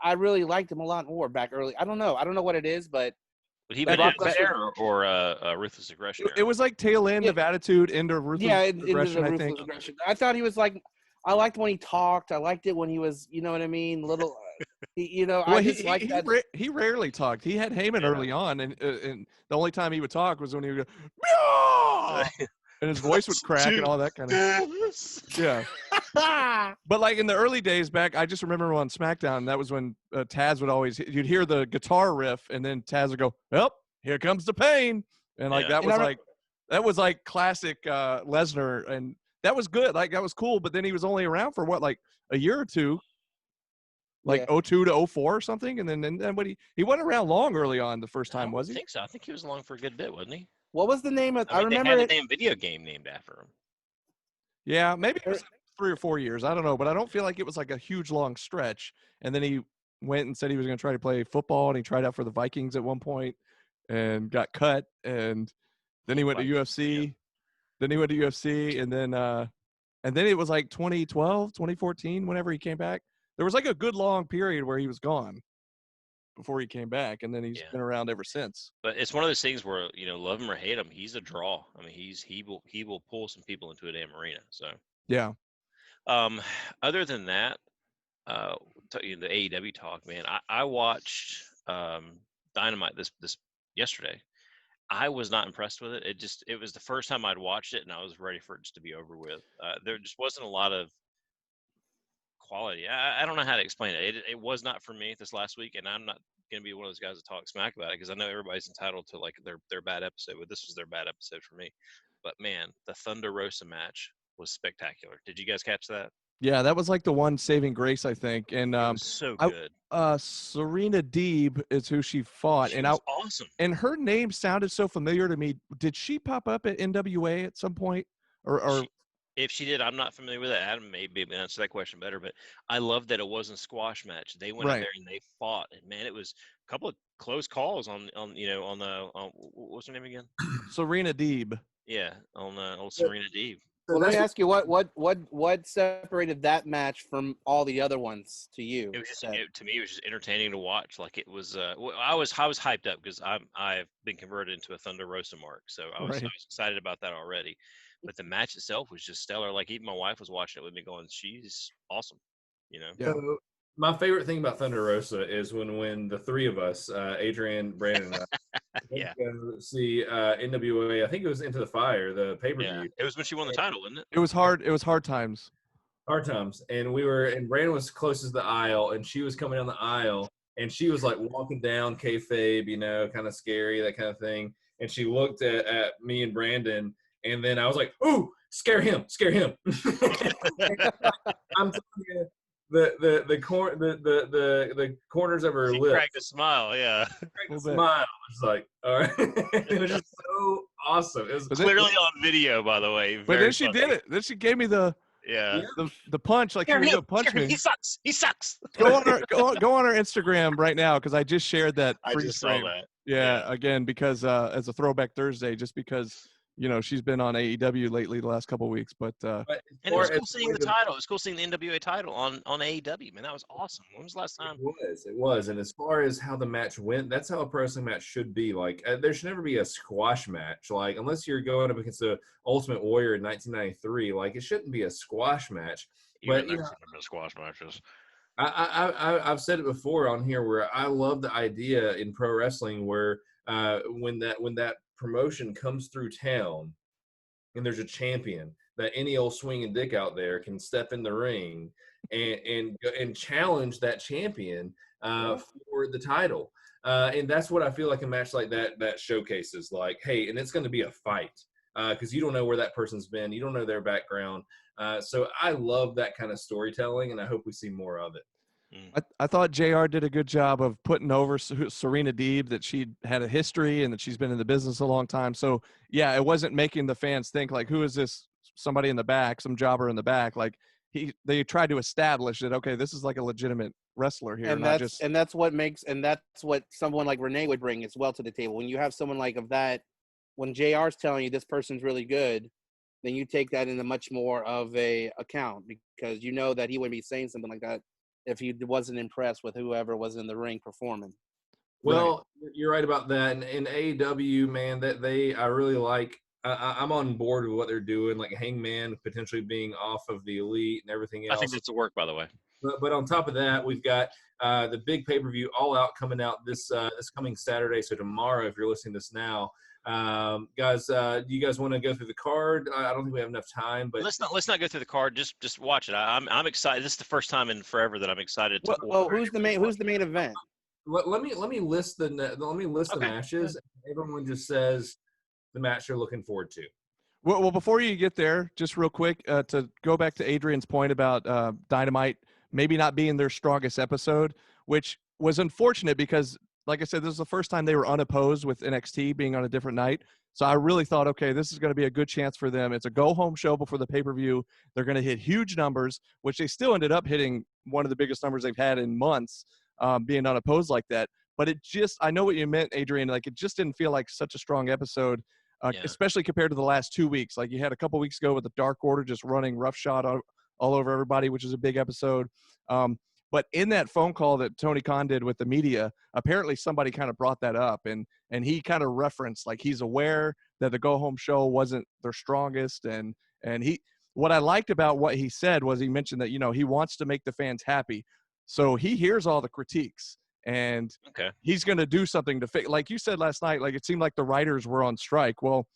I really liked him a lot more back early. I don't know what it is, but he been in era or Ruthless Aggression era? It was like tail end of Attitude into Ruthless Aggression, I think. Aggression. I thought he was like, I liked when he talked. I liked it when he was, you know what I mean? Little, I just like that. He rarely talked. He had Heyman early on, and the only time he would talk was when he would go, and his voice would crack and all that kind of yeah. But like in the early days back, I just remember on SmackDown, that was when Taz would always, you'd hear the guitar riff, and then Taz would go, "Well, here comes the pain," and like that was like That was like classic Lesnar, and that was good. Like that was cool. But then he was only around for what, like a year or two, like 02 to 04 or something. And then what he wasn't around long early on the first time, was I he? think so. I think he was along for a good bit, wasn't he? What was the name of? I mean, remember they had it. a damn video game named after him. Yeah, maybe it was 3 or 4 years. I don't know, but I don't feel like it was like a huge long stretch. And then he went and said he was going to try to play football, and he tried out for the Vikings at one point and got cut. And then he went to UFC. Then he went to UFC, and then it was like 2012, 2014, whenever he came back. There was like a good long period where he was gone before he came back, and then he's been around ever since. But it's one of those things where, you know, love him or hate him, he's a draw. I mean, he will pull some people into a damn arena. So yeah. Other than that, the AEW talk, man. I watched Dynamite this yesterday. I was not impressed with it. It was the first time I'd watched it, and I was ready for it just to be over with. There just wasn't a lot of quality. I don't know how to explain it. It was not for me this last week, and I'm not going to be one of those guys that talk smack about it because I know everybody's entitled to like their bad episode, but this was their bad episode for me. But man, the Thunder Rosa match was spectacular. Did you guys catch that? Yeah, that was like the one saving grace, I think. And it was so good. Serena Deeb is who she fought, She was awesome. And her name sounded so familiar to me. Did she pop up at NWA at some point, or? If she did, I'm not familiar with it. Adam may be able to answer that question better, but I love that it wasn't a squash match. They went out there and they fought, and man, it was a couple of close calls on what's her name again? Serena Deeb. Yeah, on old Serena Deeb. Well, let me ask you, what separated that match from all the other ones to you? It was just to me, it was just entertaining to watch. Like it was, I was hyped up because I've been converted into a Thunder Rosa mark, so I was excited about that already. But the match itself was just stellar. Like even my wife was watching it with me, going, "She's awesome," you know. Yeah. So my favorite thing about Thunder Rosa is when the three of us, Adrian, Brandon, and I, go see NWA. I think it was Into the Fire, the pay-per-view. Yeah, it was when she won the title, wasn't it? It was hard. It was hard times. Hard times, and Brandon was closest to the aisle, and she was coming down the aisle, and she was like walking down kayfabe, you know, kind of scary, that kind of thing. And she looked at me and Brandon. And then I was like, "Ooh, scare him!" I'm telling you, the corners of her lips. Cracked a smile, yeah. Cracked a smile. It's like, all right. It was just so awesome. It was clearly on video, by the way. But then she did it. Then she gave me the punch, like you were punch me. He sucks. Go on her Instagram right now because I just shared that. I just saw that. Yeah, again because as a Throwback Thursday, just because. You know, she's been on AEW lately the last couple of weeks, but and it was cool seeing the title. It was cool seeing the NWA title on AEW. Man, that was awesome. When was the last time? It was. And as far as how the match went, that's how a pro wrestling match should be. Like, there should never be a squash match. Like, unless you're going up against the Ultimate Warrior in 1993, like it shouldn't be a squash match. But you know, squash matches. I've said it before on here where I love the idea in pro wrestling where when that promotion comes through town and there's a champion that any old swinging dick out there can step in the ring and challenge that champion for the title. And that's what I feel like a match like that showcases. Like, hey, and it's going to be a fight because you don't know where that person's been. You don't know their background. So I love that kind of storytelling, and I hope we see more of it. I thought JR did a good job of putting over Serena Deeb, that she had a history and that she's been in the business a long time. So, yeah, it wasn't making the fans think, like, who is this somebody in the back, some jobber in the back? Like, they tried to establish that, okay, this is like a legitimate wrestler here. And that's what someone like Renee would bring as well to the table. When you have someone like of that, when JR's telling you this person's really good, then you take that into much more of a account because you know that he wouldn't be saying something like that if he wasn't impressed with whoever was in the ring performing. Well, you're right about that. And in AEW, man, I really like. I'm on board with what they're doing, like Hangman potentially being off of the Elite and everything else. I think that's a work, by the way. But on top of that, we've got the big pay-per-view All Out coming out this coming Saturday. So tomorrow, if you're listening to this now, guys, do you guys want to go through the card? I don't think we have enough time, but let's not go through the card. Just watch it. I'm excited. This is the first time in forever that I'm excited. Well, who's the main event? Let me list the matches. Everyone just says the match they're looking forward to. Well, before you get there, just real quick, to go back to Adrian's point about Dynamite maybe not being their strongest episode, which was unfortunate because, like I said, this was the first time they were unopposed with NXT being on a different night. So I really thought, okay, this is going to be a good chance for them. It's a go-home show before the pay-per-view. They're going to hit huge numbers, which they still ended up hitting one of the biggest numbers they've had in months, being unopposed like that. But it just – I know what you meant, Adrian. Like, it just didn't feel like such a strong episode. Especially compared to the last 2 weeks. Like you had a couple weeks ago with the Dark Order just running roughshod all over everybody, which is a big episode. But in that phone call that Tony Khan did with the media, apparently somebody kind of brought that up, and he kind of referenced like he's aware that the go home show wasn't their strongest, and he what I liked about what he said was he mentioned that he wants to make the fans happy, so he hears all the critiques. And he's going to do something to fix. Like you said last night, like it seemed like the writers were on strike. Well,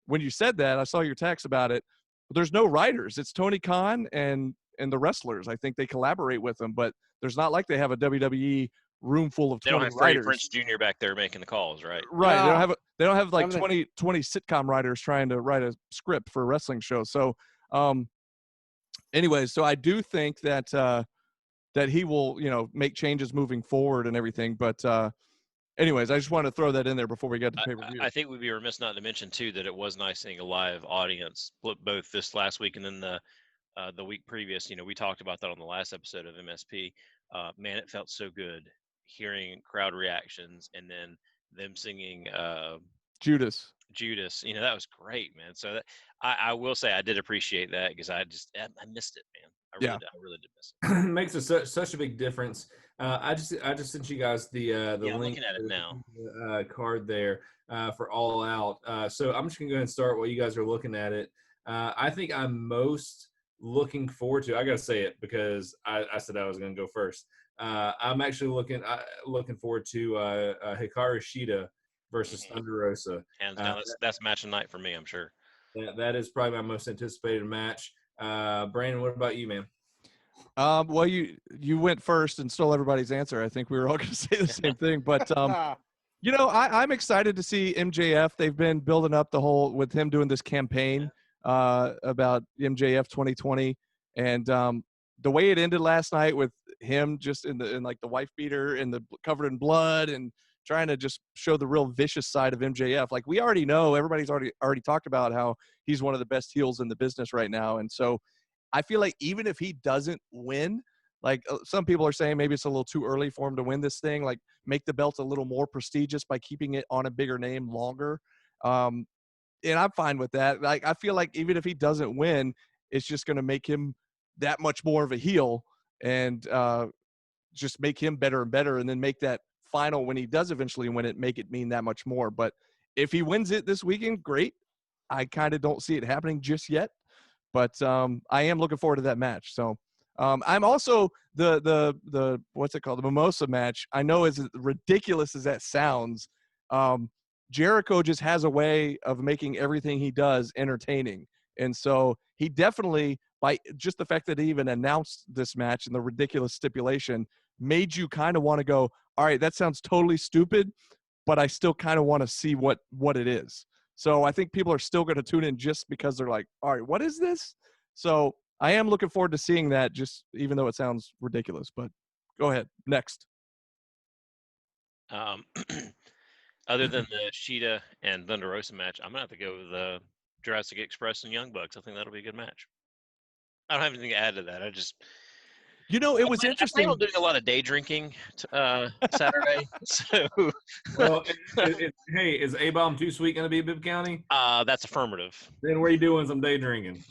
when you said that, I saw your text about it. There's no writers. It's Tony Khan and the wrestlers. I think they collaborate with them, but there's not like they have a WWE room full of 20 they don't have writers. Prince Jr. back there making the calls, right? Right. No. They don't have like 20 sitcom writers trying to write a script for a wrestling show. So, anyways, so I do think that that he will, make changes moving forward and everything. But anyways, I just wanted to throw that in there before we get to pay-per-view. I think we'd be remiss not to mention, too, that it was nice seeing a live audience, both this last week and then the week previous. We talked about that on the last episode of MSP. Man, it felt so good hearing crowd reactions and then them singing Judas. That was great, man. So that, I will say I did appreciate that because I missed it, man. I really did miss it. It makes such a big difference. I just sent you guys the I'm link looking at it now. Card there for All Out. So I'm just gonna go ahead and start while you guys are looking at it. I think I'm most looking forward to. I gotta say it because I said I was gonna go first. I'm actually looking forward to Hikaru Shida versus Thunder Rosa. Hands down, that's match of the night for me, I'm sure. That is probably my most anticipated match. Brandon, what about you, man? Well, you went first and stole everybody's answer. I think we were all going to say the same thing, but I'm excited to see MJF. They've been building up the whole with him doing this campaign about MJF 2020, and the way it ended last night with him just in like the wife beater and the covered in blood and trying to just show the real vicious side of MJF. Like we already know, everybody's already talked about how he's one of the best heels in the business right now. And so I feel like even if he doesn't win, like some people are saying maybe it's a little too early for him to win this thing, like make the belt a little more prestigious by keeping it on a bigger name longer. And I'm fine with that. Like, I feel like even if he doesn't win, it's just going to make him that much more of a heel and just make him better and better. And then make that final, when he does eventually win it, make it mean that much more. But if he wins it this weekend, great. I kind of don't see it happening just yet, but I am looking forward to that match. So I'm also the what's it called? The Mimosa match. I know as ridiculous as that sounds, Jericho just has a way of making everything he does entertaining. And so he definitely, by just the fact that he even announced this match and the ridiculous stipulation, made you kind of want to go, all right, that sounds totally stupid, but I still kind of want to see what it is. So I think people are still going to tune in just because they're like, all right, what is this? So I am looking forward to seeing that, just even though it sounds ridiculous. But go ahead. Next. Other than the Shida and Thunder Rosa match, I'm going to have to go with the Jurassic Express and Young Bucks. I think that'll be a good match. I don't have anything to add to that. I just... it was interesting. I'm doing a lot of day drinking Saturday. So, well, hey, is A-Bomb Too Sweet going to be in Bibb County? That's affirmative. Then where are you doing some day drinking?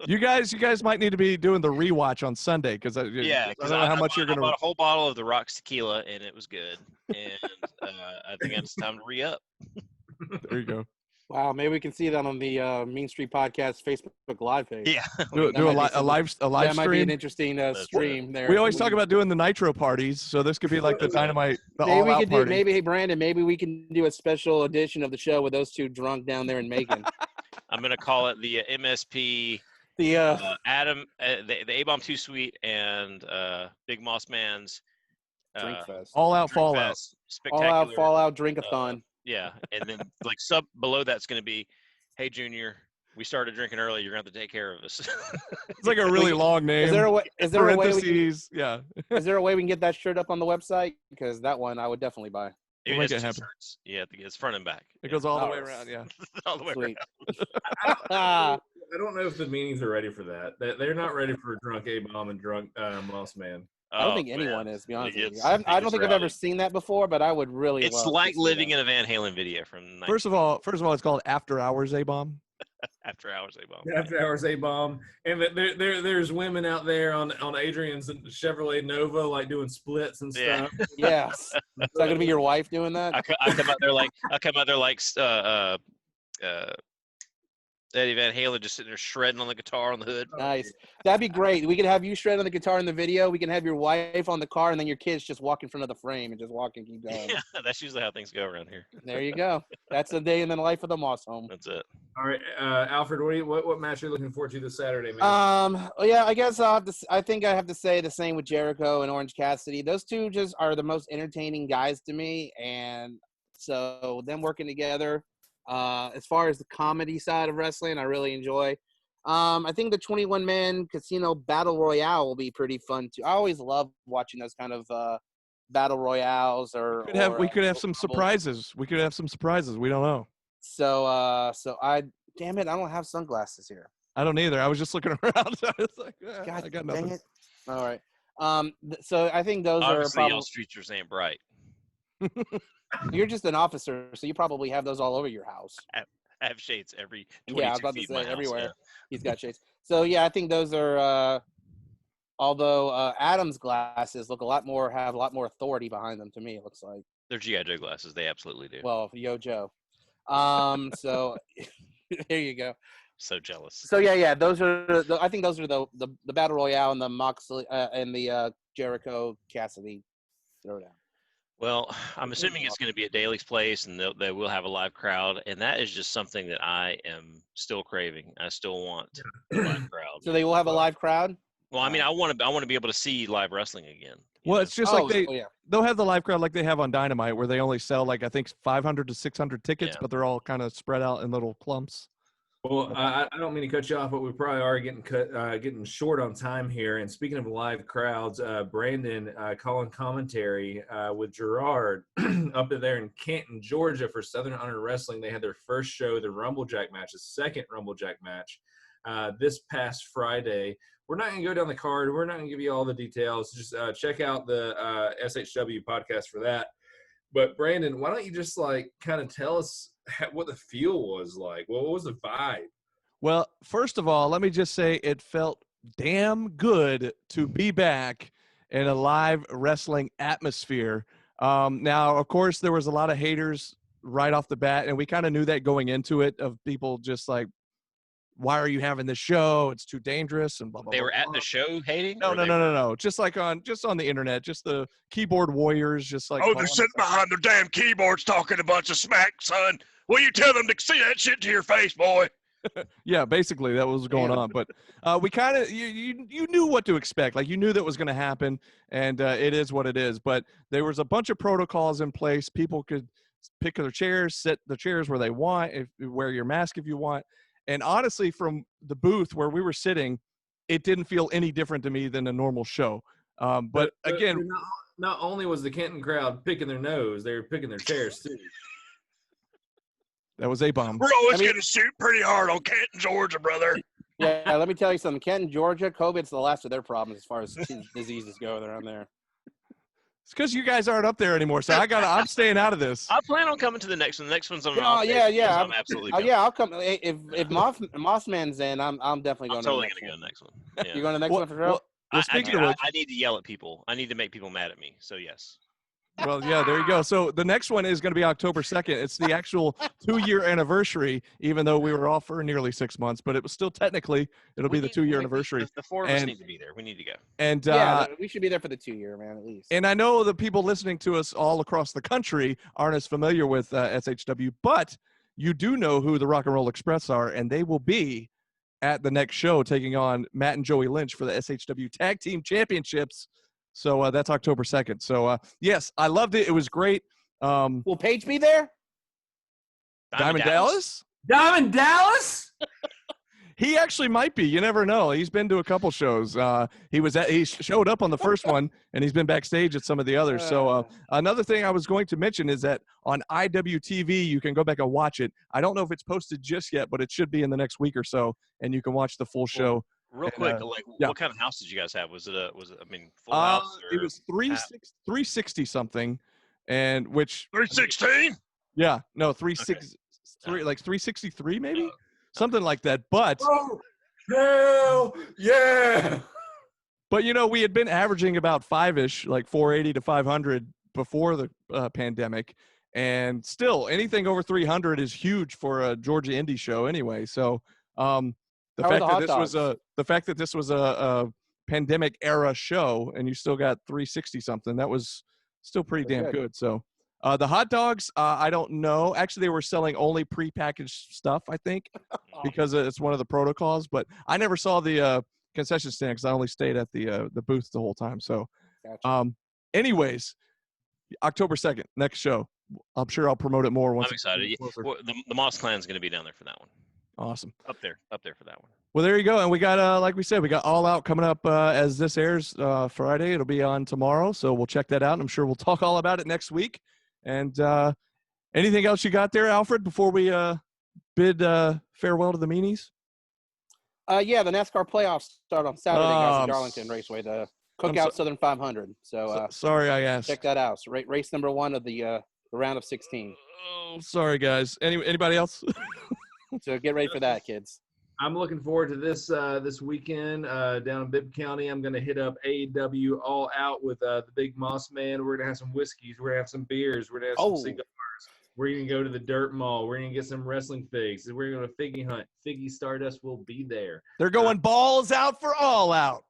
You guys might need to be doing the rewatch on Sunday because I don't know how much you're going to. I bought a whole bottle of the Rocks tequila and it was good. And I think it's time to re-up. There you go. Wow, maybe we can see that on the Mean Street Podcast Facebook Live page. Yeah, do a live stream. That might be an interesting stream there. We always talk about doing the Nitro parties, so this could be like the Dynamite, the All Out party. Maybe, Brandon, maybe we can do a special edition of the show with those two drunk down there in Macon. I'm gonna call it the MSP. The Adam, the A-Bomb Too Sweet and Big Moss Man's Drink Fest. All Out Drink Fallout. Fest. Spectacular. All Out Fallout Drink-a-thon. Yeah, and then like sub below that's going to be, hey Junior, we started drinking early. You're going to have to take care of us. It's like a really long name. Is there a way? Is there a way we can, Parentheses, yeah. Is there a way we can get that shirt up on the website? Because that one I would definitely buy. We'll make it happen. Yeah, it's front and back. It goes all the way around, yeah. All the way Sweet. I don't know if the meetings are ready for that. They're not ready for drunk A-Bomb and drunk Moss Man. I don't think anyone is, to be honest with you. I don't think I've ever seen that before, but I would really It's love like to see living that. in a Van Halen video from First of all, it's called After Hours A-Bomb. After Hours A-Bomb. After Hours A-Bomb. And there's women out there on Adrian's Chevrolet Nova, like doing splits and stuff. Yes. Is that going to be your wife doing that? I come out there like Eddie Van Halen just sitting there shredding on the guitar on the hood. Nice. That'd be great. We could have you shred on the guitar in the video. We can have your wife on the car, and then your kids just walk in front of the frame and just walk and keep going. Yeah, that's usually how things go around here. There you go. That's a day in the life of the Moss home. That's it. All right, Alfred, what match are you looking forward to this Saturday, man? Yeah, I guess I think I have to say the same with Jericho and Orange Cassidy. Those two just are the most entertaining guys to me, and so them working together. As far as the comedy side of wrestling, I really enjoy. I think the 21-man casino battle royale will be pretty fun too. I always love watching those kind of battle royales. We could have some surprises. We could have some surprises. We don't know. So damn it, I don't have sunglasses here. I don't either. I was just looking around. I was like, God, I got dang nothing. it. All right. So I think those Obviously, are probably. y'all streets ain't bright. You're just an officer, so you probably have those all over your house. I have shades every 22 Yeah, I was about to feet in my say house, everywhere. yeah. He's got shades. So yeah, I think those are. Although Adam's glasses have a lot more authority behind them. To me, it looks like They're G.I. Joe glasses. They absolutely do. well, Yo Joe. So there you go. So jealous. So yeah, those are. I think those are the battle royale and the Moxley and the Jericho Cassidy throwdown. Well, I'm assuming it's going to be at Daly's Place, and they will have a live crowd, and that is just something that I am still craving. I still want a live crowd. So they will have a live crowd. Well, I mean, I want to be able to see live wrestling again. Well, it's just they'll have the live crowd like they have on Dynamite, where they only sell like I think 500 to 600 tickets, but they're all kind of spread out in little clumps. Well, I don't mean to cut you off, but we probably are getting short on time here. And speaking of live crowds, Brandon calling commentary with Gerard up there in Canton, Georgia for Southern Honor Wrestling. They had their first show, the Rumblejack match, the second Rumblejack match, this past Friday. We're not going to go down the card. We're not going to give you all the details. Just check out the SHW podcast for that. But Brandon, why don't you just kind of tell us what the feel was like? What was the vibe? Well, first of all, let me just say it felt damn good to be back in a live wrestling atmosphere. Now, of course, there was a lot of haters right off the bat, and we kind of knew that going into it, of people just like, why are you having this show? It's too dangerous and blah, blah, They blah, were at blah. the show hating? No. Just on the internet, just the keyboard warriors, just like. Oh, they're sitting behind their damn keyboards talking a bunch of smack, son. Will you tell them to see that shit to your face, boy? Yeah, basically that was going on, but we kind of you knew what to expect. Like you knew that was going to happen, and it is what it is. But there was a bunch of protocols in place. People could pick their chairs, sit the chairs where they want, wear your mask if you want. And honestly, from the booth where we were sitting, it didn't feel any different to me than a normal show. But again, not only was the Canton crowd picking their nose, they were picking their chairs too. That was A-Bomb. We're always going to shoot pretty hard on Canton, Georgia, brother. Yeah, let me tell you something. Canton, Georgia, COVID's the last of their problems as far as diseases go around there. It's because you guys aren't up there anymore, so I'm staying out of this. I plan on coming to the next one. The next one's on. Yeah. I'm absolutely. Coming. Yeah, I'll come. If Mossman's in, I'm definitely going. I'm totally going to go to the next one. Yeah. You're going to the next one for sure. Well, speaking of which, I need to yell at people. I need to make people mad at me. So yes. Well, yeah, there you go. So the next one is going to be October 2nd. It's the actual 2-year anniversary, even though we were off for nearly 6 months, but it was still technically, it'll be the 2-year anniversary. The four of us need to be there. We need to go. And yeah, we should be there for the 2-year, man, at least. And I know the people listening to us all across the country aren't as familiar with SHW, but you do know who the Rock and Roll Express are, and they will be at the next show taking on Matt and Joey Lynch for the SHW Tag Team Championships. So that's October 2nd. So, yes, I loved it. It was great. Will Paige be there? Diamond Dallas? Diamond Dallas? He actually might be. You never know. He's been to a couple shows. He showed up on the first one, and he's been backstage at some of the others. So another thing I was going to mention is that on IWTV, you can go back and watch it. I don't know if it's posted just yet, but it should be in the next week or so, and you can watch the full show. Real quick, what kind of house did you guys have? Was it full house? It was 360 something, and which 316. Yeah, no, 363, like 363 maybe. Something like that, but hell yeah! But we had been averaging about 5-ish, like 480 to 500 before the pandemic, and still anything over 300 is huge for a Georgia indie show anyway. So the fact that this was a pandemic era show and you still got 360 something, that was still pretty damn good. So the hot dogs, I don't know. Actually, they were selling only prepackaged stuff, I think, because it's one of the protocols. But I never saw the concession stand because I only stayed at the booth the whole time. So, anyways, October 2nd, next show. I'm sure I'll promote it more once. I'm excited. Well, the Moss Clan is going to be down there for that one. Awesome. Up there for that one. Well, there you go. And we got, like we said, we got All Out coming up as this airs Friday. It'll be on tomorrow. So we'll check that out. I'm sure we'll talk all about it next week. And anything else you got there, Alfred, before we bid farewell to the meanies? Yeah, the NASCAR playoffs start on Saturday, guys, at Darlington Raceway, the Cookout Southern 500. So sorry I asked. Check that out. So, race number 1 of the round of 16. Oh, sorry, guys. Anybody else? So get ready for that, kids. I'm looking forward to this weekend down in Bibb County. I'm going to hit up AEW All Out with the Big Moss Man. We're going to have some whiskeys. We're going to have some beers. We're going to have some cigars. We're going to go to the Dirt Mall. We're going to get some wrestling figs. We're going to Figgy hunt. Figgy Stardust will be there. They're going balls out for All Out.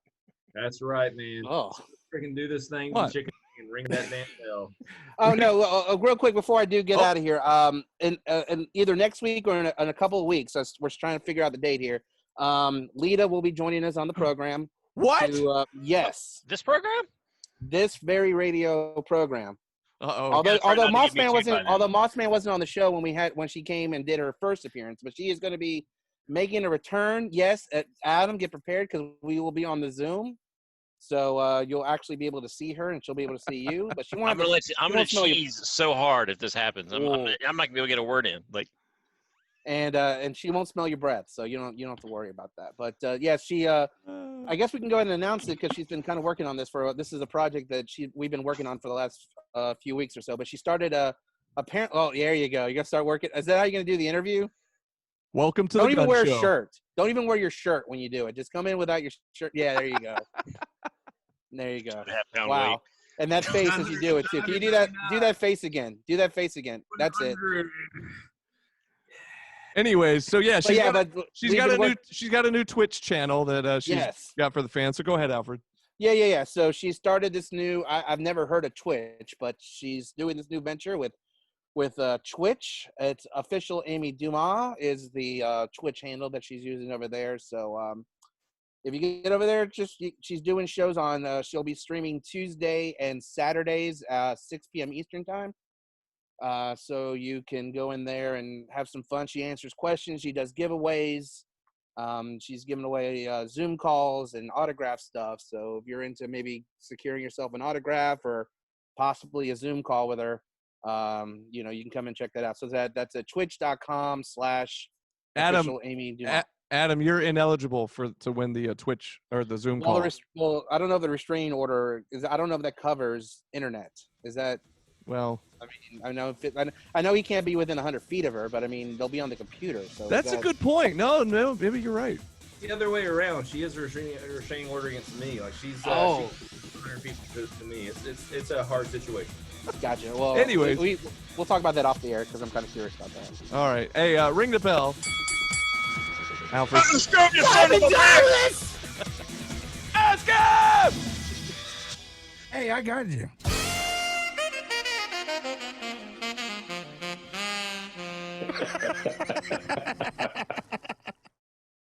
That's right, man. Oh, freaking do this thing. Chicken and ring that damn bell. Oh no! Real quick before I do get out of here, in either next week or in a couple of weeks, we're trying to figure out the date here. Lita will be joining us on the program. What? Yes. This program? This very radio program. Uh-oh. Although Moss Man wasn't on the show when she came and did her first appearance, but she is going to be making a return. Yes, Adam, get prepared because we will be on the Zoom. So you'll actually be able to see her, and she'll be able to see you. But I'm gonna cheese so hard if this happens. I'm not gonna be able to get a word in. And she won't smell your breath, so you don't have to worry about that. But yeah, she. I guess we can go ahead and announce it because she's been kind of working on this this is a project that we've been working on for the last few weeks or so. But she started apparently. Oh, there you go. You're gonna start working. Is that how you're gonna do the interview? Welcome to Don't the even wear show. a shirt. Don't even wear your shirt when you do it. Just come in without your shirt. Yeah, there you go. There you go. Wow. Weight. And that face as you do it too. Can you do that? Do that face again. Do that face again. That's it. Anyways, so yeah, she's got a new Twitch channel that she's got for the fans. So go ahead, Alfred. Yeah. So she started this new. I've never heard of Twitch, but she's doing this new venture with Twitch. It's official. Amy Dumas is the Twitch handle that she's using over there. So if you get over there, she's doing shows on. She'll be streaming Tuesday and Saturdays, 6 p.m. Eastern time. So you can go in there and have some fun. She answers questions. She does giveaways. She's giving away Zoom calls and autograph stuff. So if you're into maybe securing yourself an autograph or possibly a Zoom call with her, you can come and check that out. So that's at twitch.com/official Amy Dumas. Adam, you're ineligible to win the Twitch or the Zoom call. Well, I don't know if the restraining order is. I don't know if that covers internet. Is that? Well, I mean, I know he can't be within 100 feet of her, but I mean, they'll be on the computer. So that's a good point. No, maybe you're right. The other way around, she is a restraining order against me. Like she's 100 feet to me. It's a hard situation. Gotcha. Well, anyways, we'll talk about that off the air because I'm kind of curious about that. All right. Hey, ring the bell. Alfred. Let's go, you son of a bitch! Let's go! Hey, I got you.